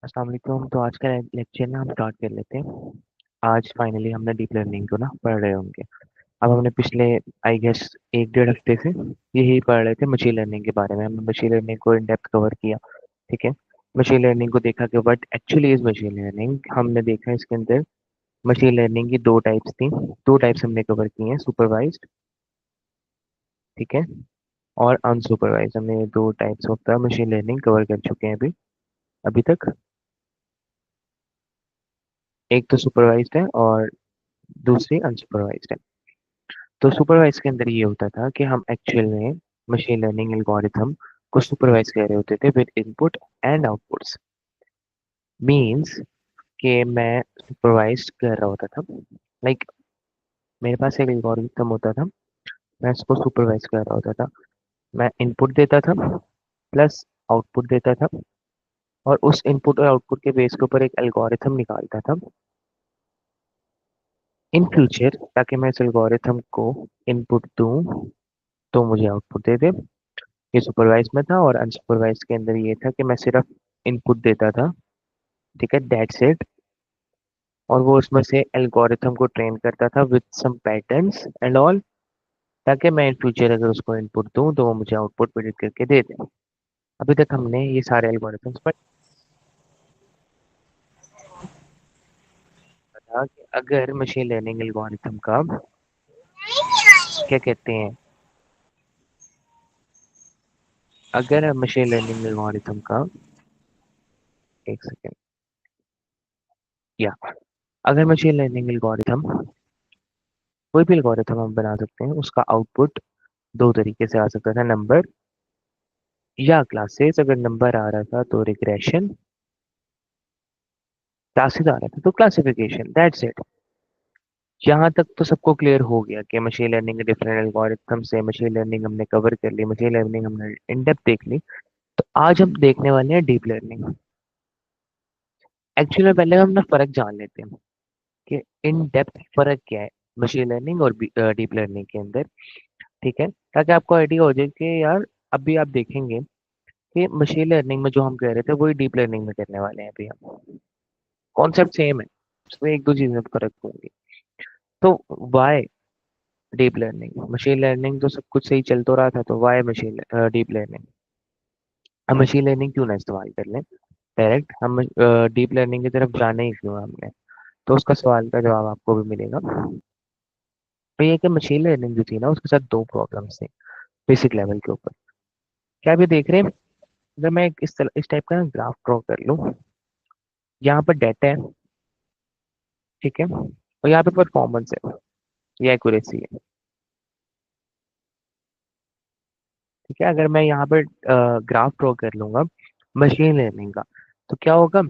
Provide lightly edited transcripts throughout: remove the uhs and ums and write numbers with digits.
अस्सलाम वालेकुम। तो आज का लेक्चर ना हम स्टार्ट कर लेते हैं। आज फाइनली हमने डीप लर्निंग को ना पढ़ रहे होंगे। अब हमने पिछले आई गेस 1 डेढ़ हफ्ते से यही पढ़ रहे थे मशीन लर्निंग के बारे में। हमने मशीन लर्निंग को इन डेप्थ कवर किया। ठीक है। मशीन लर्निंग को देखा कि what actually is machine learning. हमने देखा इसके अंदर मशीन लर्निंग की दो टाइप्स थी। दो टाइप्स हमने कवर किए हैं, सुपरवाइज्ड, ठीक है, और अनसुपरवाइज्ड। हमने ये दो types of the machine learning cover कर चुके हैं अभी अभी तक। एक तो सुपरवाइज्ड है और दूसरी अनसुपरवाइज्ड है। तो सुपरवाइज के अंदर ये होता था कि हम एक्चुअल में मशीन लर्निंग एल्गोरिथम को सुपरवाइज कर रहे होते थे with input and outputs. Means कि मैं सुपरवाइज कर रहा होता था। लाइक मेरे पास एक एल्गोरिथम होता था, मैं उसको सुपरवाइज कर रहा होता था। मैं इनपुट देता था प्लस आउटपुट देता था, और उस इनपुट और आउटपुट के बेस के ऊपर एक एल्गोरिथम निकालता था इन फ्यूचर, ताकि मैं इस एल्गोरिथम को इनपुट दूं तो मुझे आउटपुट दे दे। ये सुपरवाइज में था। और अनसुपरवाइज के अंदर ये था कि मैं सिर्फ इनपुट देता था, ठीक है, दैट्स इट। और वो उसमें से एल्गोरिथम को ट्रेन करता था with some patterns and all, ताकि मैं इन फ्यूचर अगर उसको इनपुट दूं तो वो मुझे आउटपुट प्रेडिक्ट करके दे दे। अभी तक हमने ये सारे एल्गोरिथम्स पर पता कि अगर मशीन लर्निंग एल्गोरिथम का क्या कहते हैं, अगर मशीन लर्निंग एल्गोरिथम का, एक सेकेंड, या अगर मशीन लर्निंग एल्गोरिथम, कोई भी एल्गोरिथम हम बना सकते हैं, उसका आउटपुट दो तरीके से आ सकता था, नंबर या क्लासेस। अगर नंबर आ रहा था तो रिग्रेशन, क्लासेस आ रहा था तो क्लासिफिकेशन, दैट्स इट। यहाँ तक तो सबको क्लियर हो गया कि मशीन लर्निंग के डिफरेंट एल्गोरिथम से मशीन लर्निंग हमने कवर कर ली, मशीन लर्निंग हमने इन डेप्थ देख ली। तो आज हम देखने वाले हैं डीप लर्निंग। एक्चुअली पहले हम ना फर्क जान लेते हैं कि इन डेप्थ फर्क क्या है मशीन लर्निंग और डीप लर्निंग के अंदर, ठीक है, ताकि आपको आइडिया हो जाए कि यार अभी आप देखेंगे कि मशीन लर्निंग में जो हम कह रहे थे वही डीप लर्निंग में करने वाले हैं अभी हम। कॉन्सेप्ट सेम है, उसमें एक दो चीजें फर्क होंगी। तो why deep learning, machine learning तो सब कुछ सही चल तो रहा था, तो वाई मशीन डीप लर्निंग। हम मशीन लर्निंग क्यों ना इस्तेमाल कर लें, डायरेक्ट हम डीप लर्निंग की तरफ जाना ही क्यों है हमने। तो उसका सवाल का जवाब आपको भी मिलेगा। तो ये कि मशीन लर्निंग जो थी ना, उसके साथ दो प्रॉब्लम्स थे बेसिक लेवल के ऊपर। क्या आप ये देख रहे हैं, अगर मैं इस टाइप का ग्राफ ड्रॉ कर लूँ, यहाँ पर डाटा है, ठीक है, और यहाँ पे परफॉर्मेंस है, ये एक्यूरेसी है, ठीक है। अगर मैं यहाँ पर ग्राफ ड्रॉ कर लूंगा मशीन लर्निंग का, तो क्या होगा,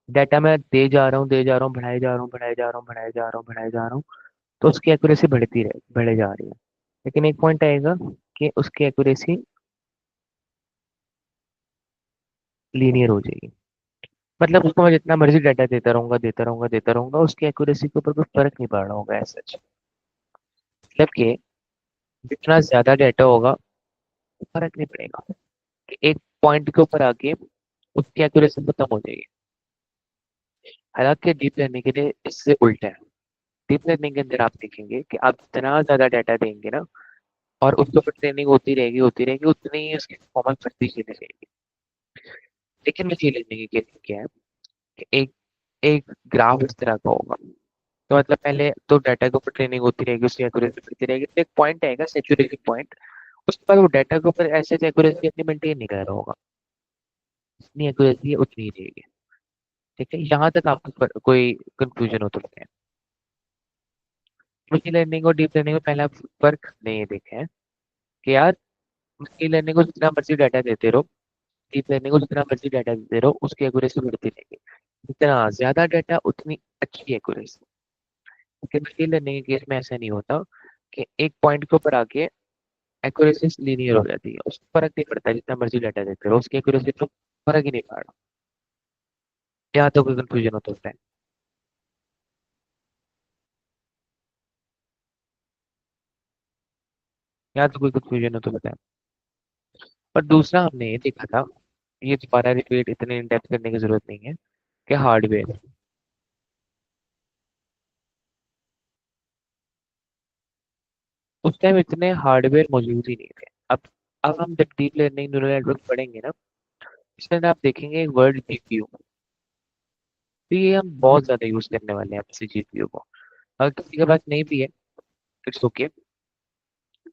डाटा मैं दे जा रहा हूँ, दे जा रहा हूँ, बढ़ाए जा रहा हूँ, बढ़ाए जा रहा हूँ, बढ़ाए जा रहा हूँ, बढ़ाए जा रहा हूँ, तो उसकी एक्यूरेसी बढ़े जा रही है। लेकिन एक पॉइंट आएगा कि उसकी एक्यूरेसी लीनियर हो जाएगी। मतलब उसको मैं जितना मर्जी डाटा देता रहूंगा, देता रहूंगा, देता रहूंगा, उसकी एक्यूरेसी के ऊपर कोई फर्क नहीं पड़ रहा होगा ऐसा। मतलब कि जितना ज्यादा डाटा होगा फर्क नहीं पड़ेगा, कि एक पॉइंट के ऊपर आके उसकी एक्यूरेसी खत्म हो जाएगी। हालांकि डीप लर्निंग के लिए इससे उल्टा है। डीप लर्निंग के अंदर आप देखेंगे कि आप जितना ज्यादा डाटा देंगे ना, और उसके ऊपर ट्रेनिंग होती रहेगी, उतनी ही उसकी परफॉर्मेंस बढ़ती चली रहेगी। लेकिन मशीन लर्निंग के केस में क्या है कि एक एक ग्राफ इस तरह का होगा। तो मतलब पहले तो डाटा के ऊपर ट्रेनिंग होती रहेगी, उसकी एक्यूरेसी बढ़ती रहेगी, तो एक पॉइंट आएगा सेचुरेशन पॉइंट। उसके बाद वो डाटा के ऊपर ऐसे एक्यूरेसी अपनी मेंटेन नहीं कर रहा होगा, जितनी एक्यूरेसी है उतनी ही रहेगी। ठीक है, यहाँ तक आपको कोई कंफ्यूजन हो तो बताएं। मशीन लर्निंग और डीप लर्निंग में पहला फर्क हमने ये देखा है कि यार मशीन लर्निंग को जितना मर्जी डाटा देते रहो, डीप लर्निंग को जितना मर्जी डाटा देते रहो, उसकी एक्यूरेसी बढ़ती रहेगी। जितना ज्यादा डाटा उतनी अच्छी एक्यूरेसी। लेकिन मशीन लर्निंग के केस में ऐसा नहीं होता कि एक पॉइंट के ऊपर आके एक्यूरेसी लीनियर हो जाती है, उसको फर्क नहीं पड़ता जितना मर्जी डाटा देते रहो, उसकी एक्यूरेसी तो फर्क ही नहीं पड़ रहा। यहाँ तो कोई कंफ्यूजन हो तो है, यहाँ तो कोई कंफ्यूजन हो तो बताएं। और दूसरा हमने ये देखा था ये दोबारा रिपीट इतने इन डेप्थ करने की जरूरत नहीं है कि हार्डवेयर उस टाइम इतने हार्डवेयर मौजूद ही नहीं थे। अब हम जब डीप लर्निंग न्यूरल नेटवर्क पढ़ेंगे ना, इसके अंदर आप देखेंगे एक वर्ड जीपीयू। तो ये हम बहुत ज्यादा यूज करने वाले हैं आपसे जीपीयू को। अगर किसी के पास नहीं भी है, इट्स ओके,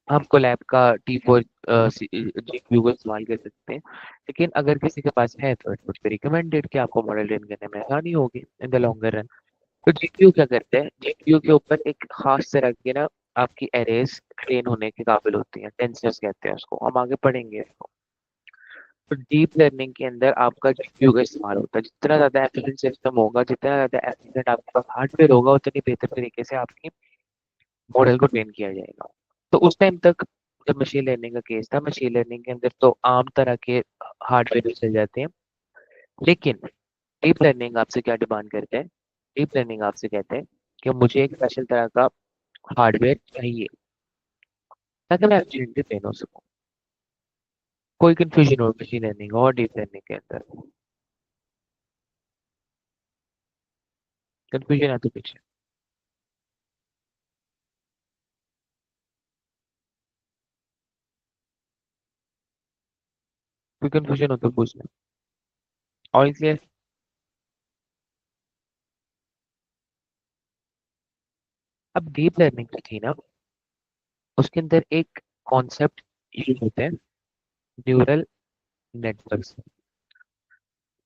हम कोलैब का T4 जीपीयू को इस्तेमाल कर सकते हैं। लेकिन अगर किसी के पास है तो इट वुड बी रिकमेंडेड कि आपको मॉडल ट्रेन करने में आसानी होगी इन द लॉन्गर रन। तो जीपीयू क्या करते हैं, जीपीयू के ऊपर एक खास तरह की ना आपकी एरेज ट्रेन होने के काबिल होती हैं, टेंसर्स कहते हैं उसको, हम आगे पढ़ेंगे इसको। तो डीप लर्निंग के अंदर आपका जीपीयू का इस्तेमाल होता है। जितना ज्यादा एफिशिएंट सिस्टम होगा, जितना ज्यादा एफिशिएंट आपके पास हार्डवेयर होगा, उतनी बेहतर तरीके से आपकी मॉडल को ट्रेन किया जाएगा। तो उस टाइम तक जब मशीन लर्निंग का केस था, मशीन लर्निंग के अंदर तो आम तरह के हार्डवेयर चल जाते हैं। लेकिन डीप लर्निंग आपसे क्या डिमांड करते हैं, डीप लर्निंग आपसे कहते हैं कि मुझे एक स्पेशल तरह का हार्डवेयर चाहिए ताकि मैं एफिशिएंटली ट्रेन हो सकूं। कोई कंफ्यूजन हो मशीन लर्निंग और डीप लर्निंग के अंदर? कंफ्यूजन है तो पीछे, कोई कंफ्यूजन हो तो पूछना। और इसलिए अब डीप लर्निंग जो थी ना, उसके अंदर एक कॉन्सेप्ट यूज होते हैं, न्यूरल नेटवर्क्स।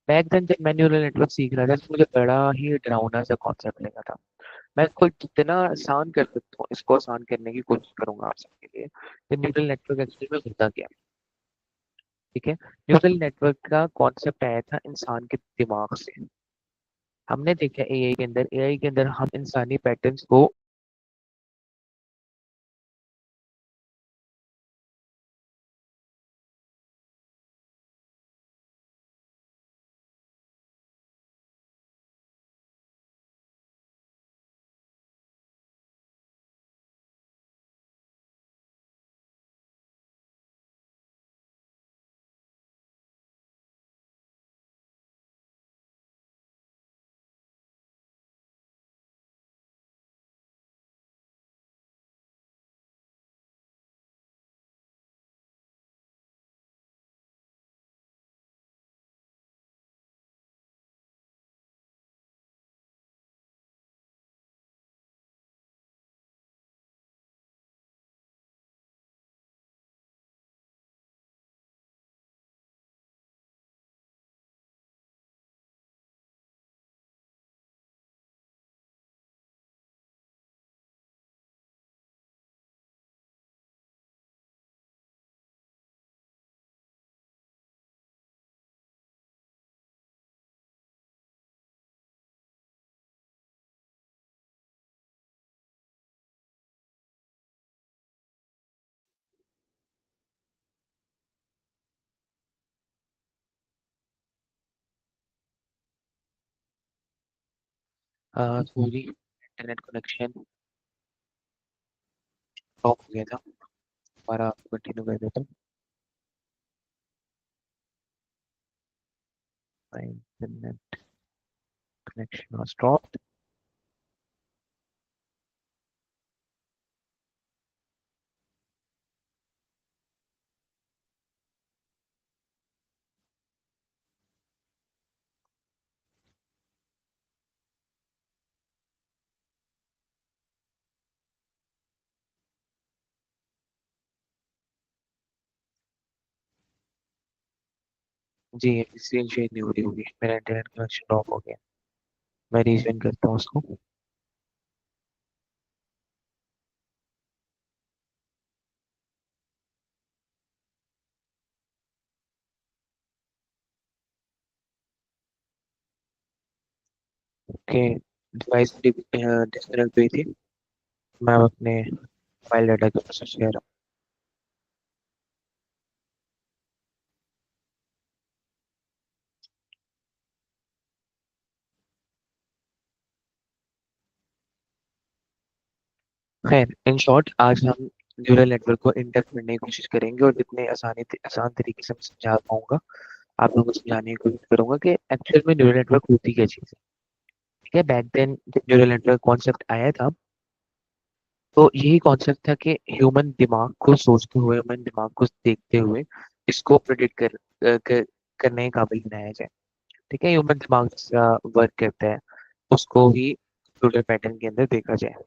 बैक देन जब मैं न्यूरल नेटवर्क सीख रहा था तो मुझे बड़ा ही डरावना सा कॉन्सेप्ट लगा था। मैं इसको जितना आसान कर सकता हूँ इसको आसान करने की कोशिश करूंगा आप सबके लिए। तो न्यूरल नेटवर्क एक्चुअली में होता क्या है, ठीक है? न्यूरल नेटवर्क का कॉन्सेप्ट आया था इंसान के दिमाग से। हमने देखा एआई के अंदर, एआई के अंदर हम इंसानी पैटर्न्स को, सॉरी इंटरनेट कनेक्शन ऑफ हो गया था, दोबारा कंटिन्यू कर देता हूँ। Internet connection stop. जी, स्क्रीन शेयर नहीं हो रही होगी, मेरा इंटरनेट कनेक्शन ऑफ हो गया। मैं रीजन करता हूँ उसको। ओके, डिवाइस डिस्कनेक्ट हुई थी। मैं अपने फाइल डाटा के प्रोसेस कह रहा हूँ। खैर, इन शॉर्ट आज हम न्यूरल नेटवर्क को इन डेप्थ पढ़ने की कोशिश करेंगे और जितने आसान तरीके से मैं समझा पाऊंगा आप लोगों को समझाने की कोशिश करूँगा कि एक्चुअल में न्यूरल नेटवर्क होती क्या चीज़ है, ठीक है? बैक देन जब न्यूरल नेटवर्क कॉन्सेप्ट आया था, तो यही कॉन्सेप्ट था कि ह्यूमन दिमाग को सोचते हुए, ह्यूमन दिमाग को देखते हुए इसको प्रेडिक्ट करने के काबिल बनाया जाए, ठीक है? ह्यूमन दिमाग जैसा वर्क करता है, उसको ही कंप्यूटर पैटर्न के अंदर देखा जाए।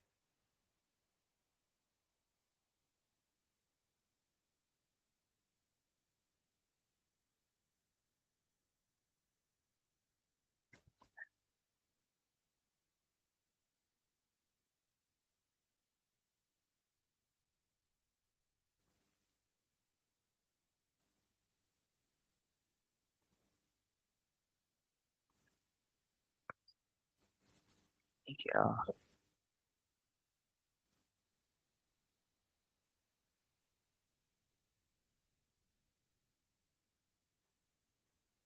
या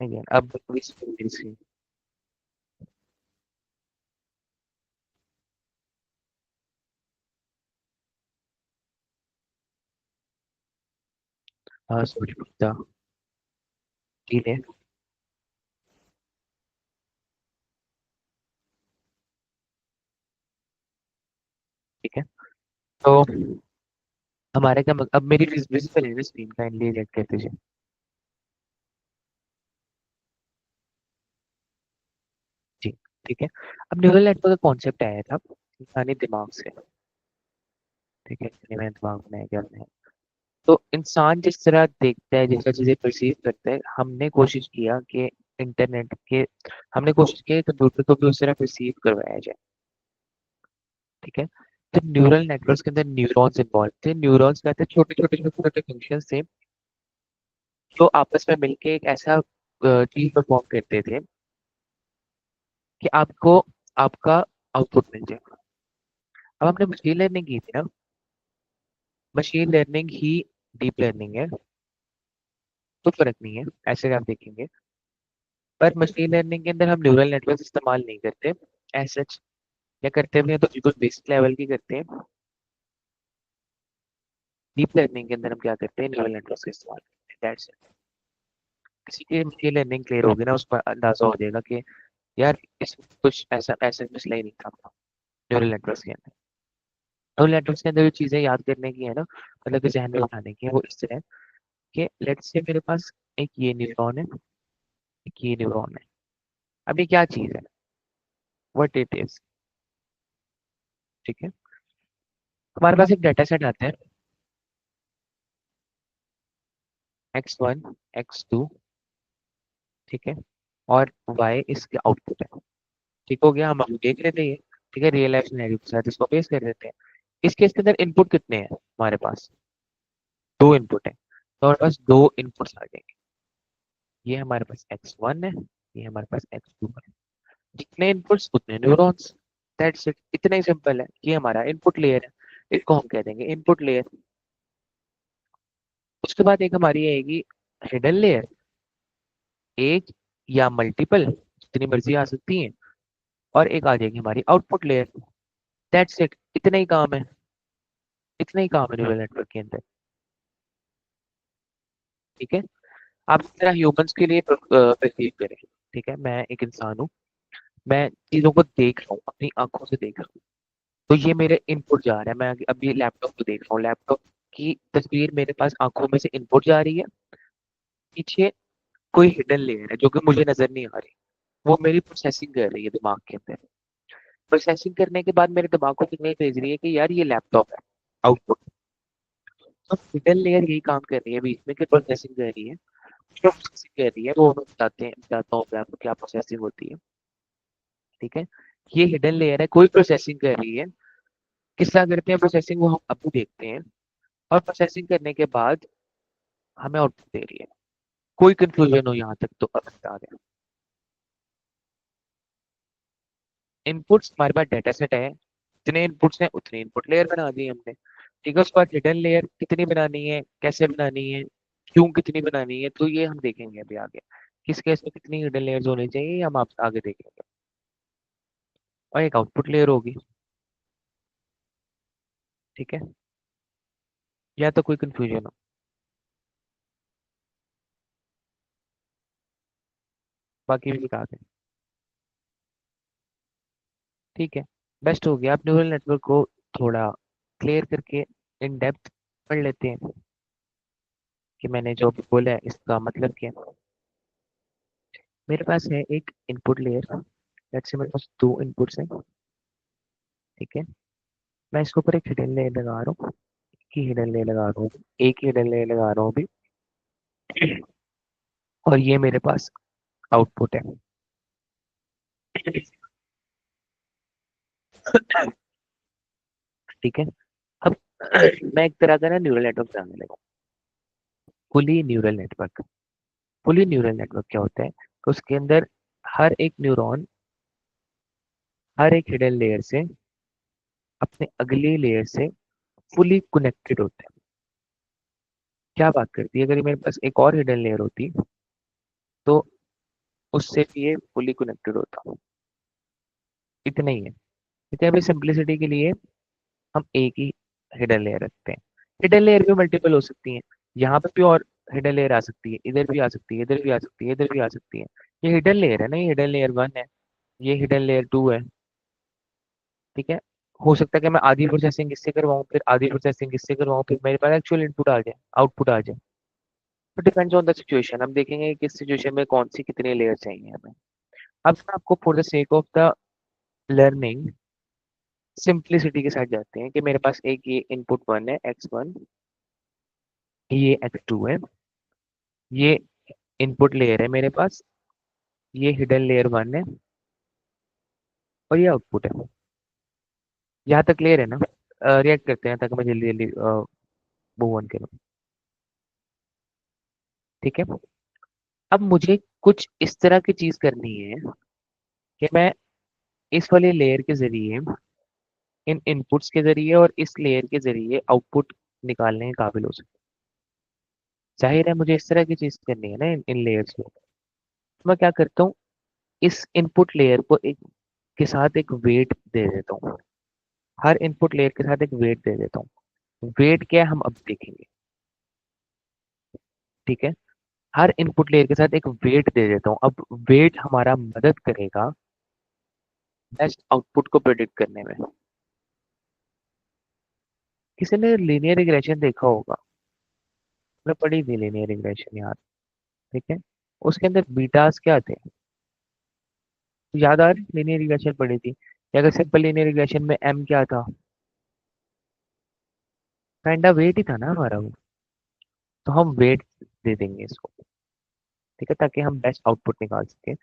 अगेन अब मेरी स्क्रीन। हाँ, सॉरी पूछता ठीक है, ठीक है। तो हमारे क्या अब मेरी विजिबल है स्क्रीन, काइंडली चेक कर दीजिए। जी, ठीक है। अब न्यूरल नेटवर्क का कॉन्सेप्ट आया था इंसानी दिमाग से, ठीक है? मैंने दिमाग बनाया क्या बनाया। तो इंसान जिस तरह देखता है, जैसा चीजें परसीव करता है, इंटरनेट के हमने कोशिश की कंप्यूटर को भी उस तरह परसीव करवाया जाए, ठीक है? तो न्यूरल नेटवर्क्स के अंदर न्यूरॉन्स इन्वॉल्व थे। न्यूरॉन्स कहते हैं छोटे छोटे छोटे छोटे फंक्शन थे जो आपस में मिलके एक ऐसा चीज परफॉर्म करते थे कि आपको आपका आउटपुट मिल जाए। अब हमने मशीन लर्निंग की थी ना, मशीन लर्निंग ही डीप लर्निंग है, कुछ फर्क नहीं है ऐसे आप देखेंगे। पर मशीन लर्निंग के अंदर हम न्यूरल नेटवर्क इस्तेमाल नहीं करते एज सच, या करते भी हैं तो बिल्कुल बेसिक लेवल की करते हैं। डीप लर्निंग के अंदर हम क्या करते हैं, न्यूरल नेटवर्क का इस्तेमाल करते हैं, दैट्स इट। किसी की मशीन लर्निंग क्लियर होगी ना, उसको अंदाजा हो जाएगा कि यार इसमें कुछ ऐसा ऐसा मसला ही नहीं था न्यूरल नेटवर्क के अंदर। न्यूरल नेटवर्क के अंदर जो चीजें याद करने की है ना, मतलब कि जहन में उठाने की है, वो इस तरह है कि लेट्स से मेरे पास एक ये न्यूरॉन है, एक ये न्यूरॉन है। अब ये क्या चीज है, व्हाट इट इज, ठीक है? हमारे पास एक डाटा सेट आता है, x1 x2, ठीक है? और y इसके आउटपुट है, ठीक हो गया? हम अभी देख रहे थे ये, ठीक है? रियल लाइफ सिनेरियो के साथ इसको पेश कर देते हैं। इस केस के अंदर इनपुट कितने हैं हमारे पास, दो इनपुट है, तो हमारे पास दो इनपुट्स आ जाएंगे। ये हमारे पास x1 है, ये हमारे पास x2 है। जितने इनपुट्स उतने न्यूरॉन्स, दैट्स इट, इतना ही सिंपल है। ये हमारा इनपुट लेयर है, इसको हम कह देंगे इनपुट लेयर। उसके बाद एक हमारी आएगी हिडन लेयर, एक या मल्टीपल, जितनी मर्जी आ सकती है। और एक आ जाएगी हमारी आउटपुट लेयर, दैट्स इट, इतना ही काम है, इतना ही काम है न्यूरल नेटवर्क के अंदर, ठीक है? आप इस तरह ह्यूमंस के लिए परसीव करें, ठीक है? मैं एक इंसान हूँ, मैं चीजों को देख रहा हूँ, अपनी आंखों से देख रहा हूँ। तो ये मेरे इनपुट जा रहा है, मैं अभी लैपटॉप को देख रहा हूँ, लैपटॉप की तस्वीर मेरे पास आंखों में से इनपुट जा रही है। पीछे कोई हिडन लेयर है जो कि मुझे नजर नहीं आ रही, वो मेरी प्रोसेसिंग कर रही है दिमाग के अंदर। प्रोसेसिंग करने के बाद मेरे दिमाग को सिग्नल भेज रही है कि यार ये लैपटॉप है, आउटपुट। तो हिडन लेयर यही काम कर रही है बीच में, कि प्रोसेसिंग कर रही है, प्रोसेसिंग कर रही है। तो मैं बताता हूँ मैं आपको क्या प्रोसेसिंग होती है, ठीक है? ये हिडन लेयर है, कोई प्रोसेसिंग कर रही है। किस तरह करते हैं प्रोसेसिंग, वो हम अभी देखते हैं। और प्रोसेसिंग करने के बाद हमें आउटपुट दे रही है। कोई कंफ्यूजन हो यहाँ तक तो अब बता दें। इनपुट्स हमारे पास डेटा सेट है, जितने इनपुट्स हैं उतने इनपुट लेयर बना दी हमने, ठीक है? उसके बाद हिडन लेयर कितनी बनानी है, कैसे बनानी है, क्यों कितनी बनानी है, तो ये हम देखेंगे अभी आगे। किस केस में कितनी हिडन लेयर्स होनी चाहिए, ये हम आप आगे देखेंगे। और एक आउटपुट लेयर होगी, ठीक है? या तो कोई कंफ्यूजन हो? बाकी भी बता दें। ठीक है, बेस्ट हो गया। आप न्यूरल नेटवर्क को थोड़ा क्लियर करके इन डेप्थ पढ़ लेते हैं कि मैंने जो अभी बोला है इसका मतलब क्या है। मेरे पास है एक इनपुट लेयर, लेट्स से मेरे पास दो इनपुट्स हैं। ठीक है, मैं इसके ऊपर एक हिडन लेयर लगा रहा हूँ, की हिडन लेयर लगा रहा हूँ, एक हिडन लेयर लगा रहा हूँ अभी। और ये मेरे पास आउटपुट है। ठीक है, अब मैं एक तरह का ना न्यूरल नेटवर्क बनाने लगा, fully neural network. Fully neural network क्या होता है कि उसके अंदर हर एक न्यूरॉन हर एक हिडन लेयर से अपने अगली लेयर से फुली कनेक्टेड होता है। क्या बात करती है, अगर ये मेरे पास एक और हिडन लेयर होती तो उससे भी ये फुली कनेक्टेड होता। इतना ही है। इतने अभी सिंप्लिसिटी के लिए हम एक ही हिडन लेयर रखते हैं। हिडन लेयर भी मल्टीपल हो सकती हैं, यहाँ पे भी और हिडन लेयर आ सकती है, इधर भी आ सकती है, इधर भी आ सकती है, इधर भी आ सकती है। ये हिडन लेयर है ना, ये हिडन लेयर 1 है, ये हिडन लेयर 2 है। ठीक है, हो सकता है कि मैं आधी प्रोसेसिंग इससे करवाऊँ, फिर आधी प्रोसेसिंग इससे करवाऊँ, फिर मेरे पास एक्चुअल इनपुट आ जाए, आउटपुट आ जाए। तो डिपेंड्स ऑन द सिचुएशन, हम देखेंगे कि किस सिचुएशन में कौन सी कितनी लेयर चाहिए हमें। अब मैं आपको for the sake of the learning simplicity के साथ जाते हैं कि मेरे पास एक ये इनपुट 1 है x1, ये x2 है, ये इनपुट लेयर है मेरे पास, ये हिडन लेयर 1 है, और ये आउटपुट है। यहाँ तक क्लियर है ना? रिएक्ट करते हैं ताकि मैं जल्दी जल्दी मूव ऑन करूँ। ठीक है, अब मुझे कुछ इस तरह की चीज करनी है कि मैं इस वाले लेयर के जरिए, इन इनपुट्स के जरिए और इस लेयर के जरिए आउटपुट निकालने के काबिल हो सके। जाहिर है मुझे इस तरह की चीज करनी है ना इन लेयर्स में। तो मैं क्या करता हूँ, इस इनपुट लेयर को एक के साथ एक वेट दे देता हूँ, हर इनपुट लेयर के साथ एक वेट दे देता हूँ। वेट क्या है हम अब देखेंगे। ठीक है, हर इनपुट लेयर के साथ एक वेट दे देता हूँ। अब वेट हमारा मदद करेगा बेस्ट आउटपुट को प्रेडिक्ट करने में। किसी ने लीनियर रिग्रेशन देखा होगा, मतलब पढ़ी थी लीनियर रिग्रेशन यार। ठीक है, उसके अंदर बीटास क्या थे, याद आ रही लीनियर रिग्रेशन पढ़ी थी। या अगर सिंपल लीनियर रिग्रेशन में एम क्या था, काइंड ऑफ वेट ही था ना हमारा वो। तो हम वेट दे देंगे इसको। ठीक है, ताकि हम बेस्ट आउटपुट निकाल सके।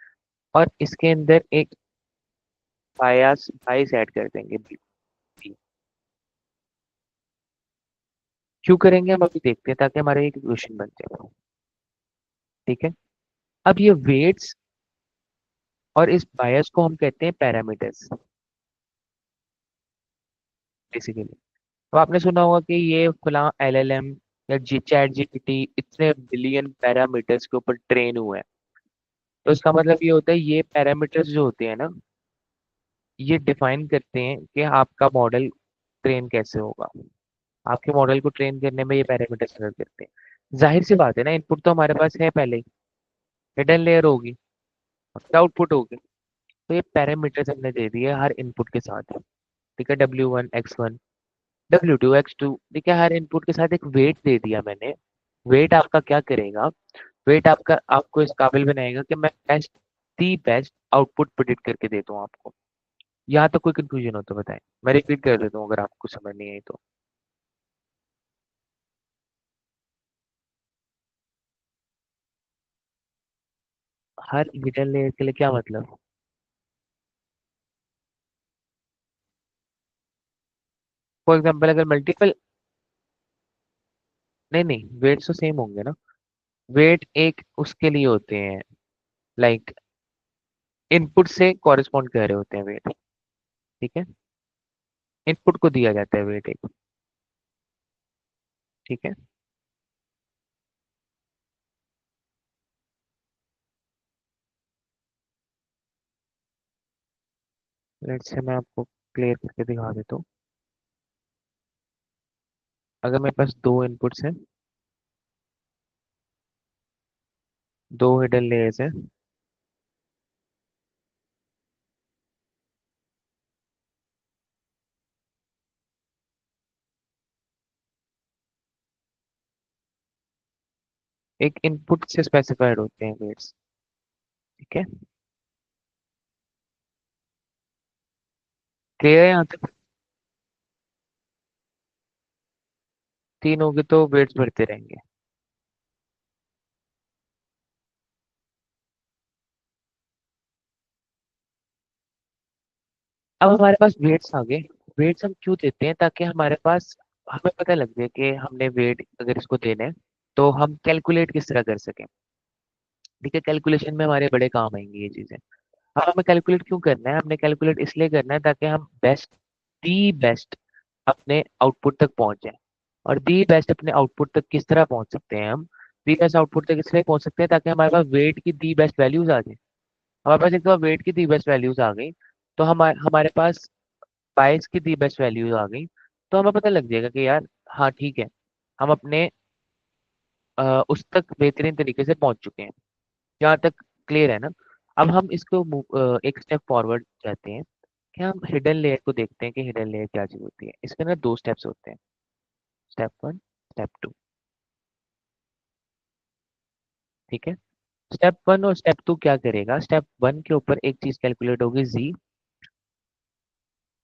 और इसके अंदर एक बायस बायस ऐड कर देंगे बी। क्यों करेंगे हम अभी देखते हैं, ताकि हमारा एक इक्वेशन बन जाए। ठीक है, अब ये वेट्स और इस बायस को हम कहते हैं पैरामीटर्स बेसिकली। तो आपने सुना होगा कि ये फला एलएलएम या जी चैट जीपीटी इतने बिलियन पैरामीटर्स के ऊपर ट्रेन हुआ है। तो इसका मतलब ये होता है ये पैरामीटर्स जो होते हैं ना, ये डिफाइन करते हैं कि आपका मॉडल ट्रेन कैसे होगा। आपके मॉडल को ट्रेन करने में ये पैरामीटर्स मदद करते हैं। जाहिर सी बात है ना, इनपुट तो हमारे पास है पहले ही, हिडन लेयर होगी, आउटपुट होगी। तो ये पैरामीटर्स हमने दे दिए हर इनपुट के साथ। ठीक है, W1 x1, W2 x2। ठीक है, हर इनपुट के साथ एक वेट दे दिया मैंने। वेट आपका क्या करेगा, वेट आपका आपको इस काबिल बनाएगा कि मैं दी बेस्ट आउटपुट प्रेडिक्ट करके देता हूँ आपको। यहाँ तक कोई कंफ्यूजन हो तो बताएं, मैं रिपीट कर देता हूँ अगर आपको समझ नहीं आई तो। हर हिडन लेयर के लिए क्या मतलब? फॉर एग्जाम्पल अगर मल्टीपल, नहीं नहीं वेट तो सेम होंगे ना। वेट एक उसके लिए होते हैं, लाइक इनपुट से कॉरेस्पॉन्ड कर रहे होते हैं वेट। ठीक है, इनपुट को दिया जाता है वेट एक। ठीक है, लेट्स से मैं आपको क्लियर करके दिखा देता हूँ। अगर मेरे पास दो इनपुट्स हैं, दो हिडन लेयर्स हैं, एक इनपुट से स्पेसिफाइड होते हैं वेट्स। ठीक है, क्लियर है यहाँ तक? तीन होंगे तो वेट्स बढ़ते रहेंगे। अब हमारे पास वेट्स आ गए। वेट्स हम क्यों देते हैं? ताकि हमारे पास हमें पता लग जाए कि हमने वेट अगर इसको देना है तो हम कैलकुलेट किस तरह कर सकें। ठीक है, कैलकुलेशन में हमारे बड़े काम आएंगी ये चीजें। अब हमें कैलकुलेट क्यों करना है? हमने कैलकुलेट इसलिए करना है ताकि हम बेस्ट, दी बेस्ट अपने आउटपुट तक पहुंच जाए। और दी बेस्ट अपने आउटपुट तक किस तरह पहुंच सकते हैं हम? दी बेस्ट आउटपुट तक इसलिए पहुंच सकते हैं ताकि हमारे पास वेट की दी बेस्ट वैल्यूज आ जाए। हमारे पास एक तो वेट की दी बेस्ट वैल्यूज आ गई, तो हमारे हमारे पास बाइस की दी बेस्ट वैल्यूज आ गई, तो हमें पता लग जाएगा कि यार हाँ ठीक है, हम अपने उस तक बेहतरीन तरीके से पहुंच चुके हैं। जहाँ तक क्लियर है ना? अब हम इसको एक स्टेप फॉरवर्ड जाते हैं कि हम हिडन लेयर को देखते हैं कि हिडन लेयर क्या चीज होती है। इसके अंदर दो स्टेप्स होते हैं, स्टेप वन, स्टेप टू। ठीक है, स्टेप वन और स्टेप टू क्या करेगा? स्टेप वन के ऊपर एक चीज कैलकुलेट होगी जी,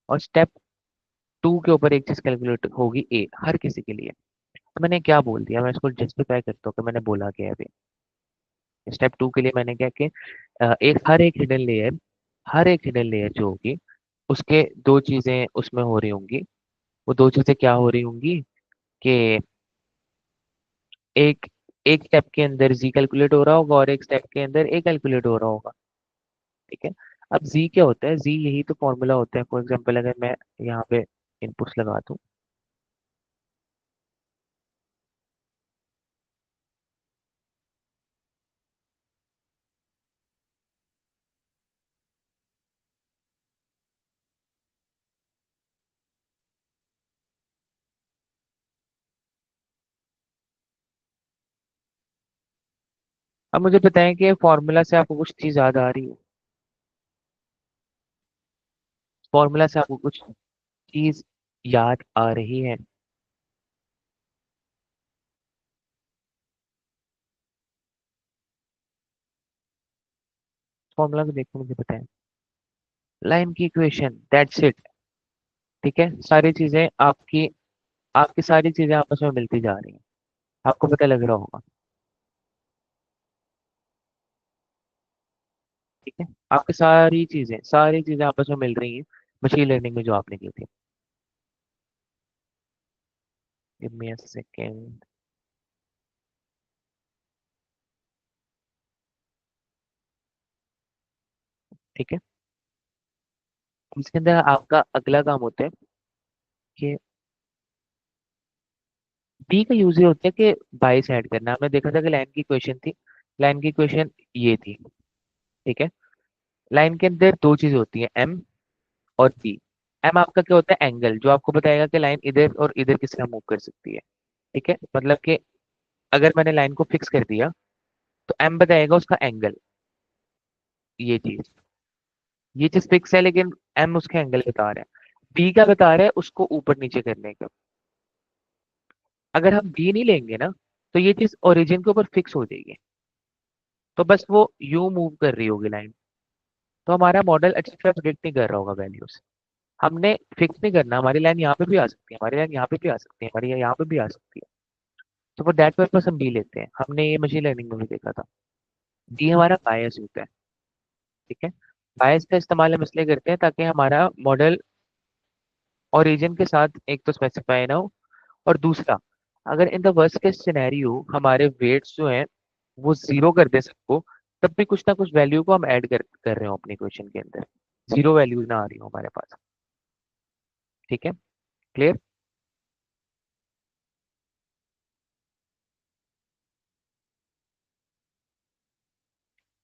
और स्टेप टू के ऊपर एक चीज कैलकुलेट होगी ए, हर किसी के लिए। तो मैंने क्या बोल दिया, मैं इसको जस्टिफाई करता हूँ कि मैंने बोला क्या है अभी। स्टेप टू के लिए मैंने क्या कि एक हर एक हिडन लेयर जो होगी उसके दो चीजें उसमें हो रही होंगी। वो दो चीजें क्या हो रही होंगी कि एक एक स्टेप के अंदर जी कैलकुलेट हो रहा होगा और एक स्टेप के अंदर ए कैलकुलेट हो रहा होगा। ठीक है, अब जी क्या होता है? जी यही तो फॉर्मूला होता है। फॉर एग्जांपल अगर मैं यहाँ पे इनपुट्स लगा दूं, अब मुझे बताएं कि फॉर्मूला से आपको कुछ चीज याद आ रही है? फॉर्मूला से आपको कुछ चीज याद आ रही है? फॉर्मूला को देखो, मुझे बताएं। लाइन की इक्वेशन, दैट्स इट। ठीक है, सारी चीजें आपकी आपकी सारी चीजें आपस में मिलती जा रही हैं, आपको पता लग रहा होगा। ठीक है, आपकी सारी चीजें आपस में मिल रही हैं मशीन लर्निंग में जो आपने की थी। Give me a second. ठीक है, इसके अंदर आपका अगला काम होता है कि बी का यूज ये होता है कि बाइस ऐड करना। हमने देखा था कि लाइन की इक्वेशन थी, लाइन की इक्वेशन ये थी। ठीक है, लाइन के अंदर दो चीजें होती हैं, एम और पी। एम आपका क्या होता है? एंगल, जो आपको बताएगा कि लाइन इधर और इधर किस तरह मूव कर सकती है। ठीक है, मतलब कि अगर मैंने लाइन को फिक्स कर दिया तो एम बताएगा उसका एंगल। ये चीज ये चीज फिक्स है, लेकिन एम उसके एंगल बता रहा है। बी क्या बता रहा है? उसको ऊपर नीचे करने का। अगर हम बी नहीं लेंगे ना, तो ये चीज ओरिजिन के ऊपर फिक्स हो जाएगी, तो बस वो यू मूव कर रही होगी लाइन। तो हमारा मॉडल अच्छी तरह प्रिडिक्ट नहीं कर रहा होगा वैल्यूज। हमने फिक्स नहीं करना, हमारी लाइन यहाँ पे भी आ सकती है, हमारी लाइन यहाँ पे भी आ सकती है, हमारी यहाँ पे भी आ सकती है। तो फॉर दैट पर्पस हम बी लेते हैं। हमने ये मशीन लर्निंग में भी देखा था। बी हमारा बायस होता है। ठीक है, बायस का इस्तेमाल हम इसलिए करते हैं ताकि हमारा मॉडल ओरिजिन के साथ एक तो स्पेसिफाई ना हो, और दूसरा, अगर in the worst case scenario हमारे वेट्स जो हैं वो जीरो कर दे सबको, तब भी कुछ ना कुछ वैल्यू को हम ऐड कर रहे हो अपनी इक्वेशन के अंदर, जीरो वैल्यूज ना आ रही हो हमारे पास। ठीक है, क्लियर?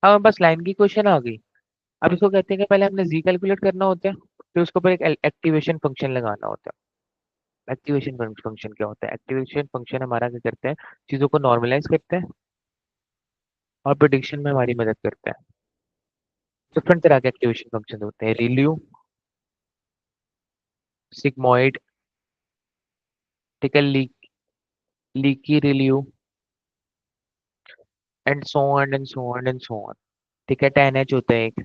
अब बस लाइन की क्वेश्चन आ गई। अब इसको कहते हैं कि पहले हमने जी कैलकुलेट करना होता है, फिर उसके ऊपर एक एक्टिवेशन फंक्शन लगाना होता है। एक्टिवेशन फंक्शन क्या होता है? एक्टिवेशन फंक्शन हमारा क्या करता है? चीजों को नॉर्मलाइज करता है और प्रिडिक्शन में हमारी मदद करता है। डिफरेंट तरह के एक्टिवेशन फंक्शन होते हैं, रिल्यू, सिग्मॉइड, ठीक है, leaky ReLU, and so on and so on and so on. ठीक है, 10H होता है एक।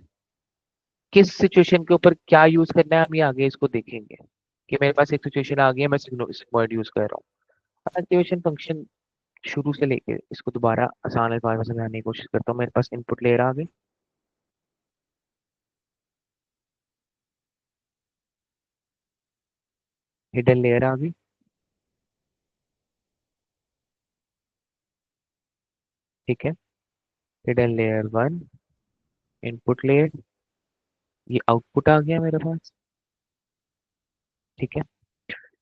किस सिचुएशन के ऊपर क्या यूज करना है हम ये आगे इसको देखेंगे, कि मेरे पास एक सिचुएशन आ गई है, मैं सिग्मॉइड यूज कर रहा हूँ। एक्टिवेशन फंक्शन शुरू से लेके इसको दोबारा आसान अल्फाज में समझाने की कोशिश करता हूँ। मेरे पास इनपुट लेयर आ गई, हिडन लेयर आ गई। ठीक है, hidden layer one, input layer, ये आउटपुट आ गया मेरे पास। ठीक है,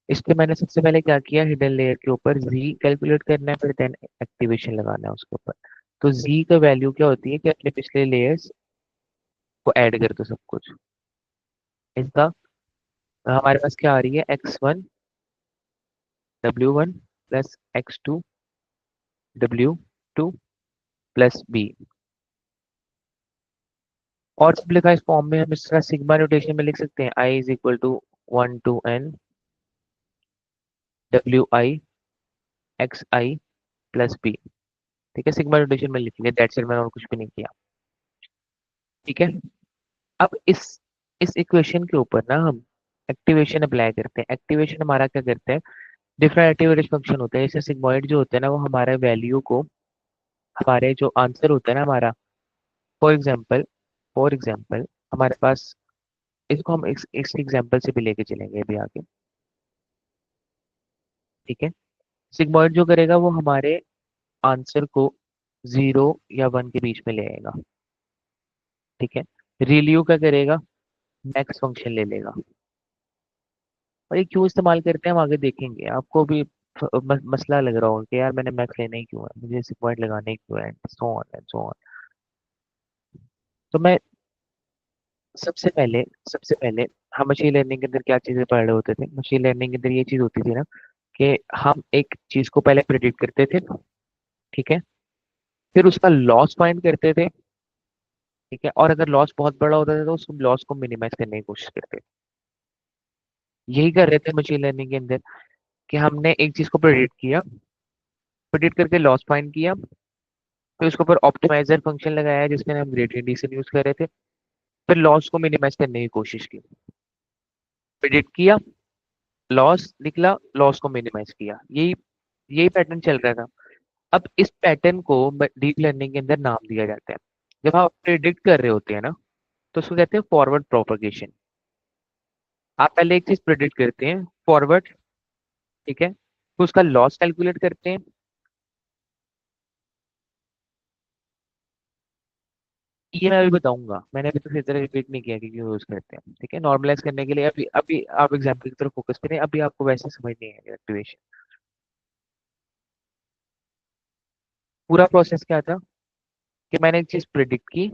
इस पे मैंने सबसे पहले क्या किया, हिडन लेयर के ऊपर जी कैलकुलेट करना है, फिर देन एक्टिवेशन लगाना है उसके ऊपर। तो जी का वैल्यू क्या होती है कि अपने पिछले लेयर्स को ऐड कर दो सब कुछ। इसका हमारे पास क्या आ रही है, x1 w1 plus x2 w2 plus B. और सिंप्लीफाइड फॉर्म में हम इस तरह सिग्मा नोटेशन में लिख सकते हैं, i is equal to 1 to n wi xi plus b. ठीक है, सिग्मा नोटेशन में लिखेंगे, दैट्स इट, मैंने और कुछ भी नहीं किया। ठीक है, अब इस इक्वेशन के ऊपर ना हम एक्टिवेशन अप्लाई करते हैं। एक्टिवेशन हमारा क्या करते हैं, डिफरेंट एक्टिवेशन फंक्शन होते हैं। जैसे सिग्मॉइड जो होते हैं ना, वो हमारे वैल्यू को, हमारे जो आंसर होता है ना हमारा, फॉर एग्जाम्पल हमारे पास, इसको हम इस एग्जाम्पल से भी लेके चलेंगे अभी आगे। ठीक है, सिग्मॉइड जो करेगा वो हमारे आंसर को 0 या 1 के बीच में ले आएगा। ठीक है, रिल्यू क्या करेगा, मैक्स फंक्शन ले लेगा। और ये क्यों इस्तेमाल करते हैं हम आगे देखेंगे, आपको भी मसला लग रहा होगा कि यार मैंने मैक्स लेना ही क्यों है, मुझे इसी पॉइंट लगाने ही क्यों है, सो ऑन एंड सो ऑन। तो मैं सबसे पहले हम मशीन लर्निंग के अंदर क्या चीजें पढ़ रहे होते थे, मशीन लर्निंग के अंदर ये चीज होती थी ना, कि हम एक चीज को पहले प्रिडिक्ट करते थे। ठीक है, फिर उसका लॉस फाइंड करते थे। ठीक है, और अगर लॉस बहुत बड़ा होता था तो उस लॉस को मिनिमाइज करने की कोशिश करते थे। यही कर रहे थे मशीन लर्निंग के अंदर, कि हमने एक चीज को प्रिडिक्ट किया, प्रिडिक्ट करके लॉस फाइंड किया, फिर उसके ऊपर ऑप्टिमाइजर फंक्शन लगाया जिसमें हम ग्रेडियंट डिसेंट यूज कर रहे थे, फिर लॉस को मिनिमाइज करने की कोशिश की। प्रिडिक्ट किया, लॉस निकला, लॉस को मिनिमाइज किया, यही यही पैटर्न चल रहा था। अब इस पैटर्न को डीप लर्निंग के अंदर नाम दिया जाता है। जब आप प्रिडिक्ट कर रहे होते हैं ना, तो उसको कहते हैं फॉरवर्ड प्रोपगेशन। आप पहले एक चीज प्रिडिक्ट करते हैं फॉरवर्ड। ठीक है, फिर उसका लॉस कैलकुलेट करते हैं। ये मैं अभी बताऊंगा, मैंने अभी तो इस तरह रिपीट नहीं किया कि क्यों यूज करते हैं। ठीक है, नॉर्मलाइज करने के लिए अभी अभी आप एग्जाम्पल की तरफ फोकस करें, अभी आपको वैसे समझ नहीं आएगा एक्टिवेशन। पूरा प्रोसेस क्या था, कि मैंने एक चीज प्रिडिक्ट की,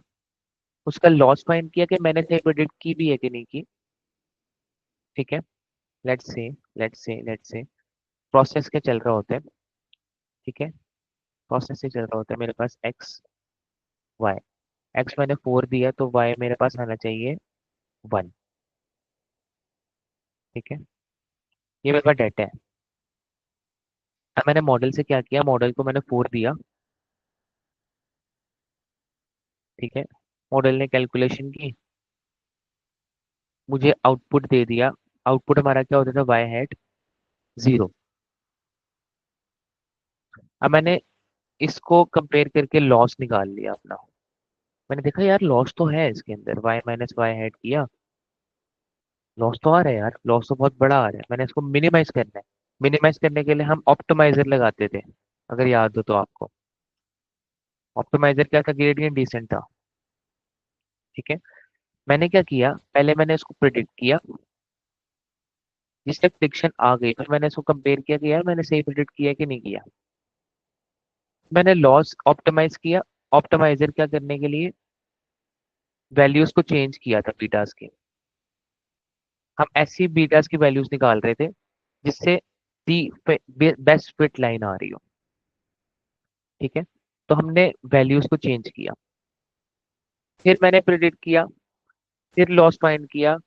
उसका लॉस फाइंड किया कि मैंने सही प्रिडिक्ट की भी है कि नहीं की। ठीक है, लेट्स से प्रोसेस क्या चल रहा होता है। ठीक है, प्रोसेस से चल रहा होता है मेरे पास वाई। एक्स मैंने 4 दिया तो वाई मेरे पास आना चाहिए 1। ठीक है, ये मेरे पास डाटा है। अब मैंने मॉडल से क्या किया, मॉडल को मैंने 4 दिया। ठीक है, मॉडल ने कैलकुलेशन की, मुझे आउटपुट दे दिया। आउटपुट हमारा क्या होता था, वाई हैट 0। अब मैंने इसको कंपेयर करके लॉस निकाल लिया अपना। मैंने देखा यार लॉस तो है इसके अंदर, वाई माइनस वाई हैट किया, लॉस तो आ रहा है यार, लॉस तो बहुत बड़ा आ रहा है, मैंने इसको मिनिमाइज करना है। मिनिमाइज करने के लिए हम ऑप्टिमाइजर लगाते थे, अगर याद हो तो आपको। ऑप्टिमाइजर क्या था, ग्रेडियंट डिसेंट था। ठीक है, मैंने क्या किया, पहले मैंने इसको प्रिडिक्ट किया, जिस तक प्रिडिक्शन आ गई फिर मैंने इसको कंपेयर किया कि यार मैंने सही प्रिडिक्ट किया कि नहीं किया। मैंने लॉस ऑप्टिमाइज किया। ऑप्टिमाइजर क्या करने के लिए, वैल्यूज को चेंज किया था बीटास की। हम ऐसी बीटास की वैल्यूज निकाल रहे थे जिससे दी बेस्ट फिट लाइन आ रही हो। ठीक है, तो हमने वैल्यूज को चेंज किया, फिर मैंने प्रिडिक्ट किया, फिर लॉस फाइंड किया,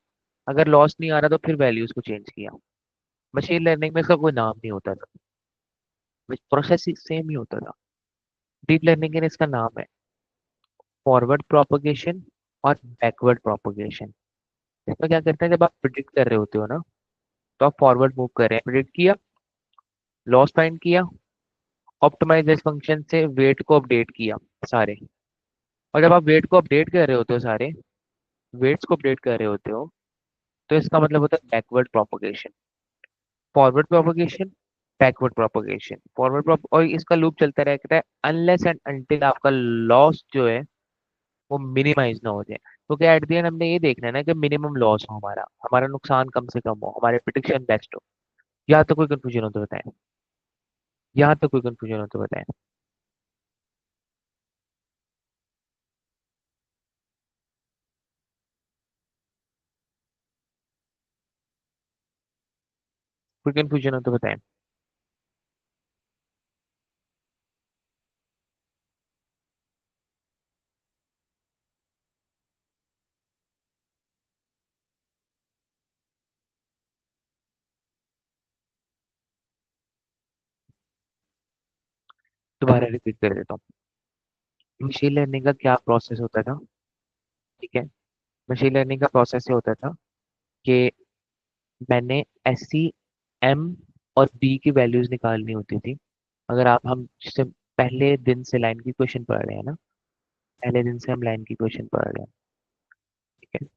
अगर लॉस नहीं आ रहा तो फिर वैल्यूज को चेंज किया। मशीन लर्निंग में इसका कोई नाम नहीं होता था, प्रोसेस सेम ही होता था। डीप लर्निंग का इसका नाम है फॉरवर्ड प्रोपगेशन और बैकवर्ड प्रोपगेशन। इसमें क्या करते हैं, जब आप प्रिडिक्ट कर रहे होते हो ना, तो आप फॉरवर्ड मूव कर रहे हैं, प्रिडिक्ट किया, लॉस फाइंड किया, ऑप्टिमाइज फंक्शन से वेट को अपडेट किया सारे। और जब आप वेट को अपडेट कर रहे होते हो, सारे वेट्स को अपडेट कर रहे होते हो, तो इसका मतलब होता है backward propagation. Forward propagation, backward propagation, और इसका लूप चलता रहता है अनलेस एंड अनटिल आपका लॉस जो है वो मिनिमाइज ना हो जाए। क्योंकि एट द एंड हमने ये देखना है ना कि मिनिमम लॉस हो, हमारा हमारा नुकसान कम से कम हो, हमारे प्रिडिक्शन बेस्ट हो। यहाँ तो कोई कंफ्यूजन हो तो बताएं, यहाँ तो कोई कंफ्यूजन हो तो बताएं। कोई कंफ्यूजन हो तो बताएं। दोबारा रिपीट कर देता हूँ। मशीन लर्निंग का क्या प्रोसेस होता था? ठीक है, मशीन लर्निंग का प्रोसेस ये होता था कि मैंने एस सी, एम और बी की वैल्यूज निकालनी होती थी। अगर आप हम जैसे पहले दिन से लाइन की क्वेश्चन पढ़ रहे हैं ना, पहले दिन से हम लाइन की क्वेश्चन पढ़ रहे हैं। ठीक है,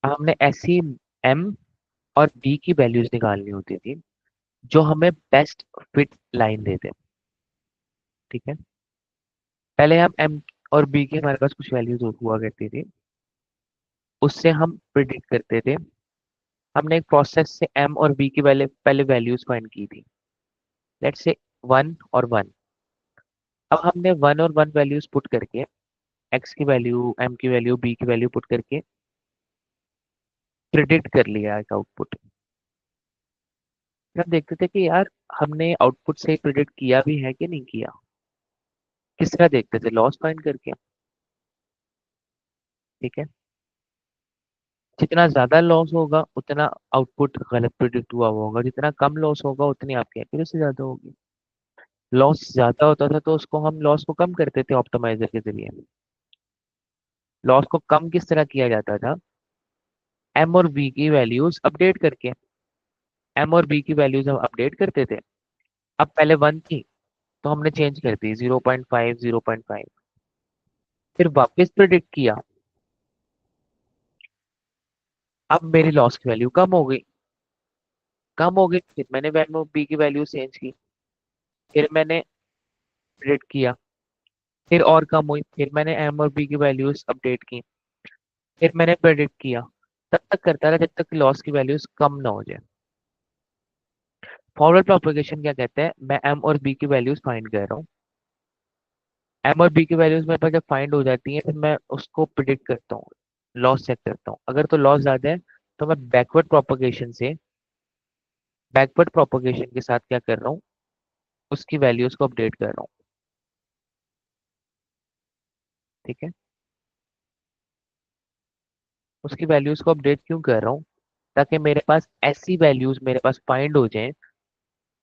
अब हमने एस सी, एम और बी की वैल्यूज निकालनी होती थी, जो हमें बेस्ट फिट लाइन देते। ठीक है, पहले हम एम और बी की हमारे पास कुछ वैल्यूज हुआ करती थी, उससे हम प्रिडिक्ट करते थे। हमने एक प्रोसेस से एम और बी की पहले वैल्यूज फाइंड की थी, लेट्स से 1 और 1। अब हमने 1 और 1 वैल्यूज पुट करके, एक्स की वैल्यू, एम की वैल्यू, बी की वैल्यू पुट करके प्रिडिक्ट कर लिया एक आउटपुट। फिर हम देखते थे कि यार हमने आउटपुट से प्रिडिक्ट किया भी है कि नहीं किया। किस तरह देखते थे? लॉस फाइंड करके। ठीक है, जितना ज्यादा लॉस होगा उतना आउटपुट गलत प्रिडिक्ट हुआ हुआ होगा, जितना कम लॉस होगा उतनी आपकी एक्यूरेसी ज्यादा होगी। लॉस ज्यादा होता था तो उसको हम लॉस को कम करते थे ऑप्टिमाइजर के जरिए। लॉस को कम किस तरह किया जाता था? एम और बी की वैल्यूज अपडेट करके। एम और बी की वैल्यूज हम अपडेट करते थे। अब पहले 1 थी तो हमने चेंज कर दी 0.5, 0.5। फिर वापस प्रिडिक्ट किया, अब मेरी लॉस की वैल्यू कम हो गई। कम हो गई, फिर मैंने एम और बी की वैल्यू चेंज की। फिर मैंने प्रिडिक्ट किया, फिर और कम हुई, फिर मैंने एम और बी की वैल्यूज अपडेट की। फिर मैंने प्रिडिक्ट किया। तब तक करता रहा जब तक लॉस की वैल्यूज कम ना हो जाए। फॉरवर्ड प्रोपगेशन क्या कहते हैं? मैं एम और बी की वैल्यूज फाइंड कर रहा हूँ। एम और बी की वैल्यूज मेरे पास जब फाइंड हो जाती है, फिर मैं उसको प्रिडिक्ट करता हूँ, लॉस चेक करता हूँ। अगर तो लॉस ज्यादा है तो मैं बैकवर्ड प्रोपगेशन के साथ क्या कर रहा हूँ, उसकी वैल्यूज को अपडेट कर रहा हूँ। ठीक है, उसकी वैल्यूज को अपडेट क्यों कर रहा हूँ? ताकि मेरे पास ऐसी वैल्यूज मेरे पास फाइंड हो जाएं,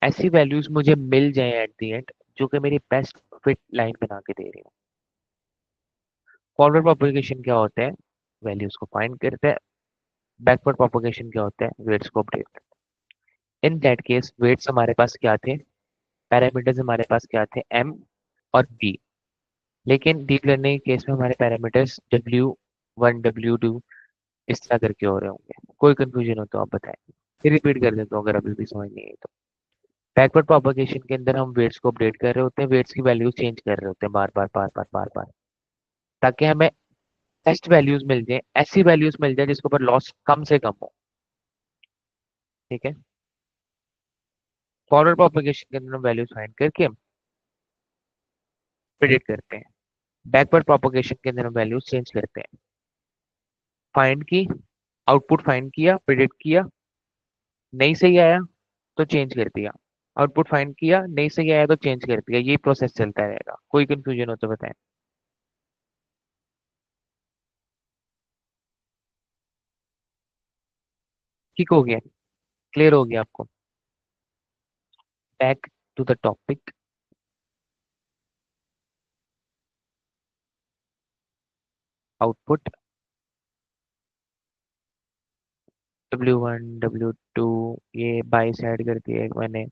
ऐसी वैल्यूज मुझे मिल जाएं एट द एंड, जो कि मेरी बेस्ट फिट लाइन बना के दे रही हो। फॉरवर्ड प्रोपगेशन क्या होता है? वैल्यूज को फाइंड करते हैं। बैकवर्ड प्रोपगेशन क्या होता है? वेट्स को update. In that case weights हमारे पास क्या थे, पैरामीटर्स हमारे पास क्या थे? एम और बी। लेकिन डीप लर्निंग के केस में हमारे पैरामीटर्स W1, W2 इस तरह करके हो रहे होंगे। कोई कंफ्यूजन हो तो आप बताएं, फिर रिपीट कर देता हूँ अगर अभी भी समझ नहीं आई तो। बैकवर्ड प्रोपगेशन के अंदर हम वेट्स को अपडेट कर रहे होते हैं, वेट्स की वैल्यूज चेंज कर रहे होते हैं बार बार बार बार बार बार, ताकि हमें बेस्ट वैल्यूज मिल जाए, ऐसी वैल्यूज मिल जाए जिसके ऊपर लॉस कम से कम हो। ठीक है, फॉरवर्ड प्रोपगेशन के अंदर हम वैल्यूज फाइंड करके प्रिडिक्ट करते हैं। बैकवर्ड प्रोपगेशन के अंदर हम वैल्यूज चेंज करते हैं। फाइंड की, आउटपुट फाइंड किया, प्रिडिक्ट किया, नहीं सही आया तो चेंज कर दिया। आउटपुट फाइंड किया, नहीं सही आया तो चेंज कर दिया। ये प्रोसेस चलता रहेगा। कोई कंफ्यूजन हो तो बताएं। ठीक हो गया? क्लियर हो गया आपको? Back to the topic, output W1 W2, ये बाई साइड कर दिया एक मैंने।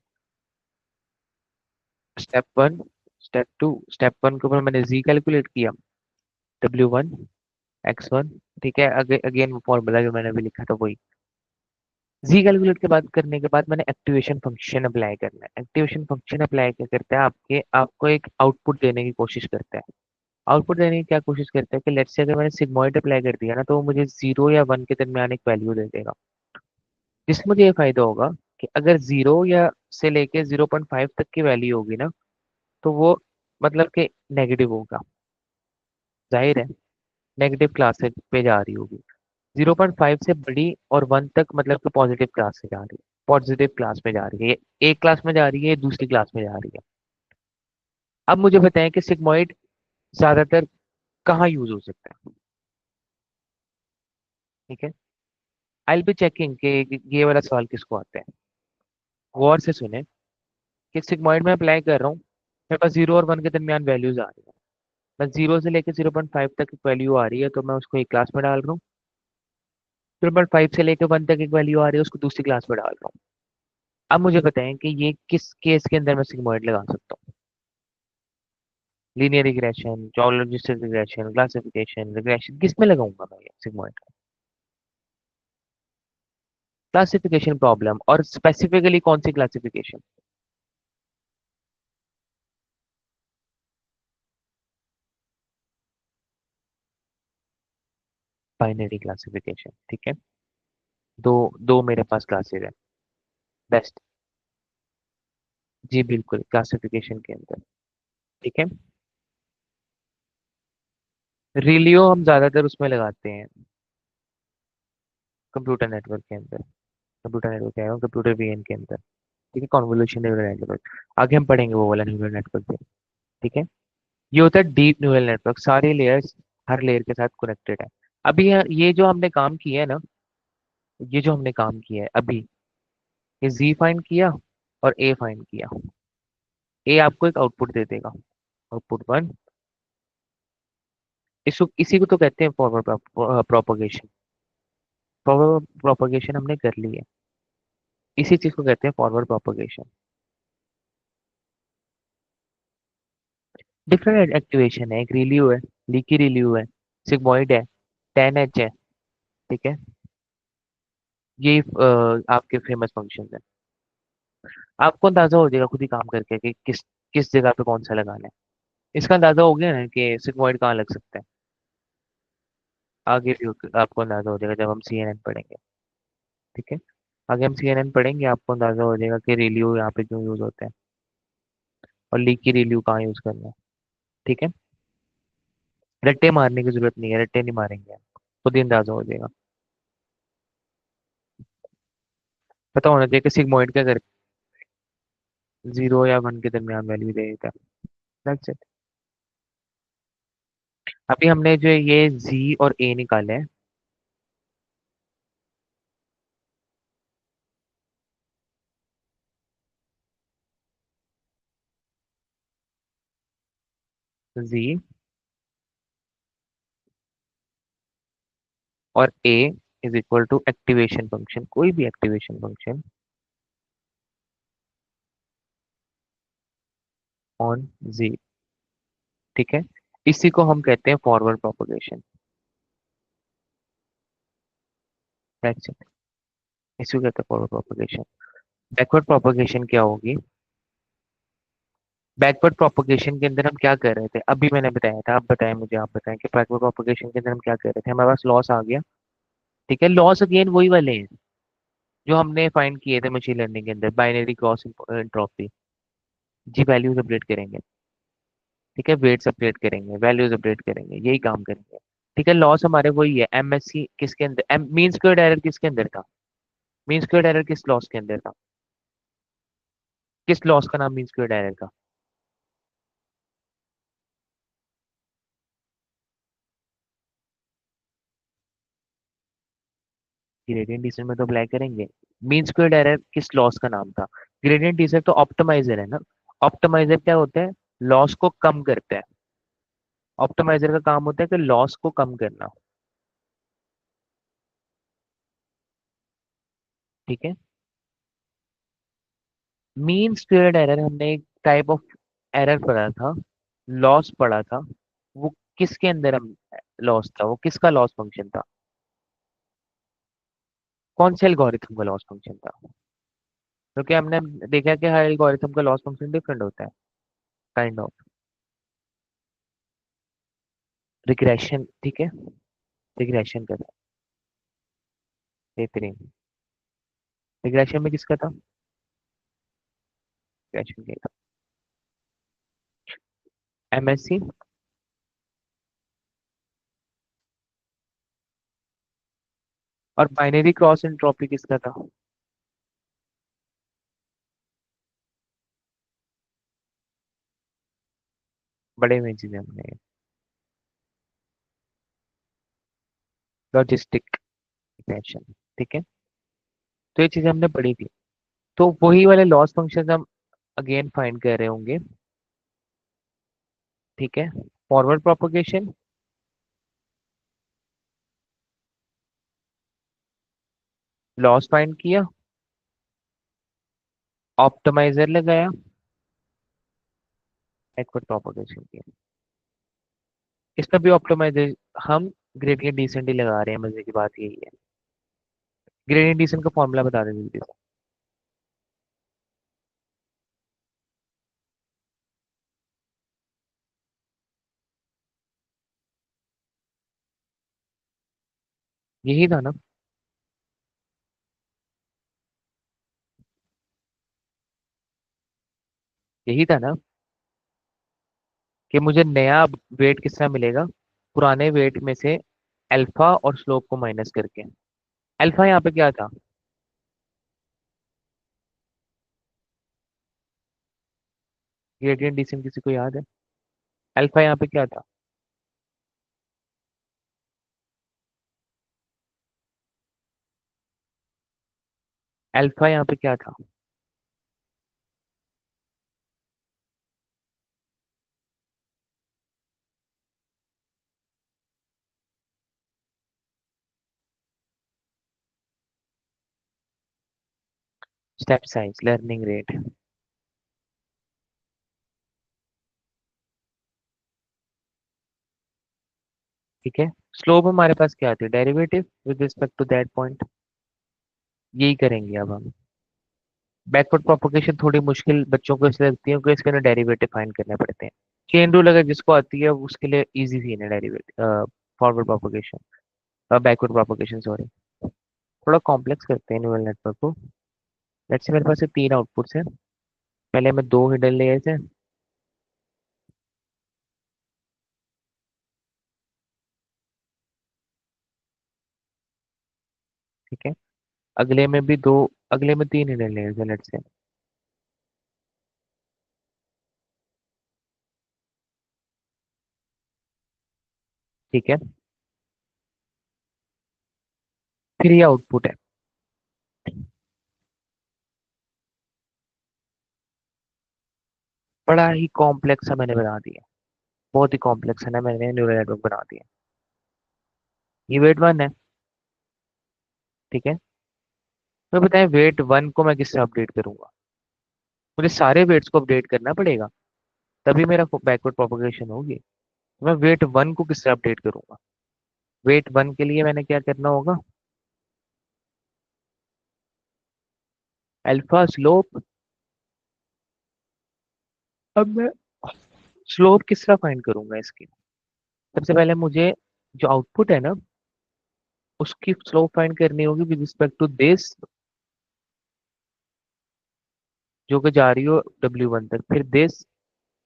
Step one, step two, step one के ऊपर मैंने जी कैलकुलेट किया, W1 X1, ठीक है। अगेन वो फॉर्मूला जो मैंने अभी लिखा था वही। जी कैलकुलेट के बाद करने के बाद मैंने एक्टिवेशन फंक्शन अप्लाई करना है। एक्टिवेशन फंक्शन अप्लाई क्या करता है, आपको एक आउटपुट देने की कोशिश करता है। आउटपुट देने की क्या कोशिश करता है कि लेट्स से अगर मैंने सिग्मॉइड अप्लाई कर दिया ना, तो वो मुझे 0 या 1 के दरमियान एक वैल्यू दे देगा। जिसमें मुझे ये फायदा होगा कि अगर 0 या से लेके 0.5 तक की वैल्यू होगी ना, तो वो मतलब कि नेगेटिव होगा, जाहिर है, नेगेटिव क्लास पे जा रही होगी। 0.5 से बड़ी और 1 तक मतलब कि पॉजिटिव क्लास से जा रही है, पॉजिटिव क्लास में जा रही है, एक क्लास में जा रही है, दूसरी क्लास में जा रही है। अब मुझे बताएं कि सिग्मॉइड ज्यादातर कहाँ यूज हो सकता है, ठीक है। आई विल बी चेकिंग कि ये वाला सवाल किसको आता है। गौर से सुने कि सिग्मॉइड में अप्लाई कर रहा हूँ, मेरे पास 0 और 1 के दरमियान वैल्यूज आ रही है। मैं 0 से लेकर 0.5 तक एक वैल्यू आ रही है, तो मैं उसको एक क्लास में डाल रहा हूँ। 0.5 से लेकर 1 तक एक वैल्यू आ रही है, उसको दूसरी क्लास में डाल रहा हूँ। अब मुझे बताएं कि ये किस केस के अंदर मैं सिग्मॉइड लगा सकता हूँ। Linear regression, logistic regression, classification, regression, किस में लगाऊंगा मैं ये सिग्मॉइड? क्लासिफिकेशन प्रॉब्लम, और स्पेसिफिकली कौन सी क्लासिफिकेशन? बाइनरी क्लासिफिकेशन, ठीक है। दो दो मेरे पास क्लासेस है। बेस्ट, जी बिल्कुल, क्लासिफिकेशन के अंदर, ठीक है। रिलियो हम ज्यादातर उसमें लगाते हैं, कंप्यूटर नेटवर्क के अंदर। कंप्यूटर नेटवर्क कह रहा हूँ, कंप्यूटर वीएन के अंदर, ठीक है। कॉन्वोल्यूशन न्यूरल नेटवर्क, आगे हम पढ़ेंगे वो वाला न्यूरल नेटवर्क भी, ठीक है। ये होता है डीप न्यूरल नेटवर्क, सारे लेयर्स हर लेयर के साथ कनेक्टेड है। अभी ये जो हमने काम किया है ना, ये जो हमने काम किया है अभी, ये जी फाइंड किया और ए फाइंड किया। ए आपको एक आउटपुट दे देगा, आउटपुट वन। इसको इसी को तो कहते हैं फॉरवर्ड प्रोपोगेशन। फॉरवर्ड प्रोपोगेशन हमने कर ली है, इसी चीज को कहते हैं फॉरवर्ड प्रोपोगेशन। डिफरेंट एक्टिवेशन है, एक रिलीव है, लीकी रिलीव है, सिग्मोइड है, 10H है, ठीक है। ये आपके फेमस फंक्शन है। आपको अंदाजा हो जाएगा खुद ही काम करके कि किस जगह पे कौन सा लगाना है। इसका अंदाजा हो गया ना कि सिग्मोइड कहाँ लग सकता है। आगे भी आपको अंदाजा हो जाएगा जब हम CNN पढ़ेंगे, ठीक है। आगे हम CNN पढ़ेंगे, आपको अंदाजा हो जाएगा कि रिलीव यहाँ पे क्यों यूज होता है और लीक की रिलीव कहाँ यूज करना है, ठीक है। रट्टे मारने की जरूरत नहीं है, रट्टे नहीं मारेंगे, खुद ही अंदाजा हो जाएगा। पता होना चाहिए कि सिग्मोइड क्या करता है, 0 या 1 के दरमियान वैल्यू देगा। That's it। अभी हमने जो ये जी और ए निकाले हैं, जी और a is equal to activation function, कोई भी एक्टिवेशन फंक्शन ऑन जी, ठीक है। इसी को हम कहते हैं फॉरवर्ड प्रोपगेशन। दैट्स इट, इसी को कहते हैं फॉरवर्ड प्रोपगेशन। बैकवर्ड प्रोपगेशन क्या होगी? बैकवर्ड प्रोपगेशन के अंदर हम क्या कर रहे थे, अभी मैंने बताया था, आप बताएं मुझे, आप बताएं कि बैकवर्ड प्रोपगेशन के अंदर हम क्या कर रहे थे। हमारे पास लॉस आ गया, ठीक है। लॉस अगेन वही वाले हैं जो हमने फाइंड किए थे मशीन लर्निंग के अंदर, बाइनरी क्रॉस एंट्रोपी। जी वैल्यूज अपडेट करेंगे, ठीक है, वेट्स अपडेट करेंगे, वैल्यूज अपडेट करेंगे, यही काम करेंगे, ठीक है। लॉस हमारे वही है। MSC किसके अंदर, मीन स्क्वेयर्ड एरर किसके अंदर था? मीन स्क्वेयर्ड एरर किस लॉस के अंदर था? किस लॉस का नाम मीन स्क्वेयर्ड एरर था? ग्रेडियंट डिसेंट में तो अप्लाई करेंगे। मीन स्क्वेयर्ड एरर किस लॉस का नाम था? ग्रेडियंट डिसेंट तो ऑप्टिमाइजर है ना। ऑप्टिमाइजर क्या होता है? लॉस को कम करता है। ऑप्टिमाइजर का काम होता है कि लॉस को कम करना। ठीक है। मीन स्क्वेयर्ड एरर हमने एक टाइप ऑफ एरर पढ़ा था, लॉस पढ़ा था। वो किसके अंदर हम लॉस था, वो किसका लॉस फंक्शन था? कौन से एल्गोरिथम का लॉस फंक्शन था? क्योंकि हमने देखा कि हर एल्गोरिथम का लॉस फंक्शन डिफरेंट होता है। Kind of regression. ठीक है। रिग्रेशन का था। बेहतरीन। रिग्रेशन में किसका था? रिग्रेशन का था। एमएससी। और बाइनरी क्रॉस एंट्रोपी किसका था? बड़े में चीजें हमने। Logistic regression. ठीक है। तो ये चीजें हमने पढ़ी थी। तो वही वाले लॉस फंक्शन हम अगेन फाइंड कर रहे होंगे। ठीक है। Forward propagation. लॉस फाइंड किया। ऑप्टिमाइजर लगाया। बैकवर्ड प्रोपोगेशन किया। इसमें भी ऑप्टिमाइजर हम ग्रेडियंट डिसेंट ही लगा रहे हैं, मजे की बात यही है। ग्रेडियंट डिसेंट का फॉर्मूला बता दें जल्दी से। यही था ना? यही था ना कि मुझे नया वेट कितना मिलेगा पुराने वेट में से, अल्फा और स्लोप को माइनस करके। अल्फा यहाँ पे क्या था? ग्रेडियंट डिसेंट किसी को याद है? अल्फा यहाँ पे क्या था? अल्फा यहाँ पे क्या था? Step size, learning rate. ठीक है। स्लोप हमारे पास क्या थी? Derivative with respect to that point. यही करेंगे अब हम। बैकवर्ड प्रोपोगेशन थोड़ी मुश्किल बच्चों को इसलिए लगती है क्योंकि इसके अंदर डेरिवेटिव फाइंड करने पड़ते हैं। चेन रूल अगर जिसको आती है उसके लिए इजी सीन है derivative. Forward propagation, backward propagation sorry. थोड़ा कॉम्प्लेक्स करते हैं न्यूरल नेटवर्क को। लेट्स से मेरे पास ये तीन आउटपुट्स हैं। पहले मैं दो हिडन लेयर्स हैं। ठीक है। अगले में भी दो, अगले में तीन हिडन लेयर्स हैं लेट्स से। ठीक है। फिर ये आउटपुट है। बड़ा ही कॉम्प्लेक्स सा मैंने बना दिया। बहुत ही कॉम्प्लेक्स है ना, मैंने न्यूरल नेटवर्क बना दिया। ये वेट वन है। ठीक है। तो बताएं वेट वन को मैं किससे अपडेट करूंगा? मुझे सारे वेट्स को अपडेट करना पड़ेगा, तभी मेरा बैकवर्ड प्रोपगेशन होगी। तो मैं वेट वन को किससे अपडेट करूंगा? वेट वन के लिए मैंने क्या करना होगा? Alpha slope. अब मैं स्लोप किस तरह फाइंड करूंगा इसकी? सबसे पहले मुझे जो आउटपुट है ना उसकी स्लोप फाइंड करनी होगी विद रिस्पेक्ट टू दिस, जो कि जा रही हो W1 तक, फिर दिस,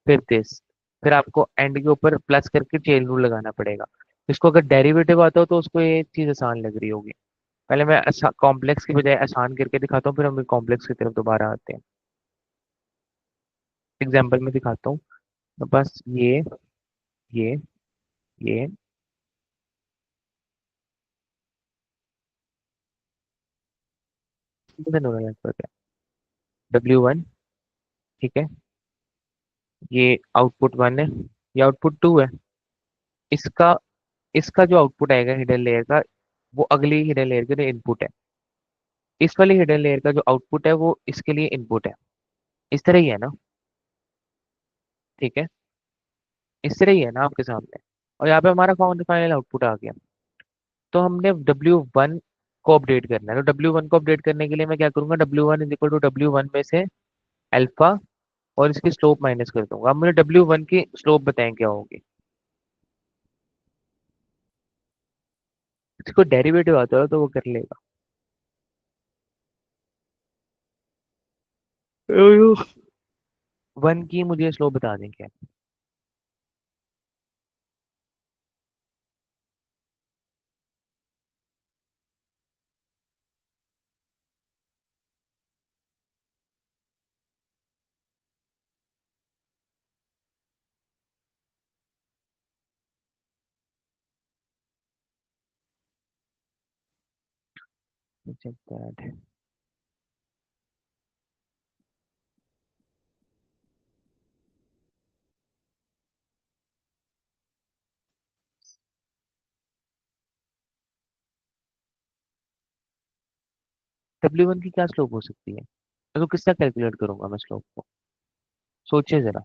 फिर दिस। फिर आपको एंड के ऊपर प्लस करके चेन रूल लगाना पड़ेगा। इसको अगर डेरिवेटिव आता हो तो उसको ये चीज आसान लग रही होगी। पहले मैं कॉम्प्लेक्स की बजाय आसान करके दिखाता हूँ, फिर हम कॉम्प्लेक्स की तरफ दोबारा आते हैं। एग्जाम्पल में दिखाता हूँ। तो बस ये ये न्यूरल नेटवर्क है। W1, ठीक है। ये आउटपुट 1 है, ये आउटपुट 2 है। इसका इसका जो आउटपुट आएगा हिडन लेयर का, वो अगली हिडन लेयर के लिए इनपुट है। इस वाली हिडन लेयर का जो आउटपुट है वो इसके लिए इनपुट है। इस तरह ही है ना? ठीक है, इस तरह ही है ना आपके सामने। और यहाँ पे हमारा फाइनल आउटपुट आ गया। तो हमने W1 को अपडेट करना है। तो W1 को अपडेट करने के लिए मैं क्या करूंगा, W1 is equal to W1 में से अल्फा और इसकी स्लोप माइनस कर दूंगा। अब मुझे W1 की स्लोप बताएं क्या होगी। इसको डेरिवेटिव आता है तो वो कर लेगा। 1 की मुझे स्लोप बता दें क्या। check that। W1 की क्या स्लोप हो सकती है? तो किसका कैलकुलेट करूंगा मैं स्लोप को? सोचिए जरा।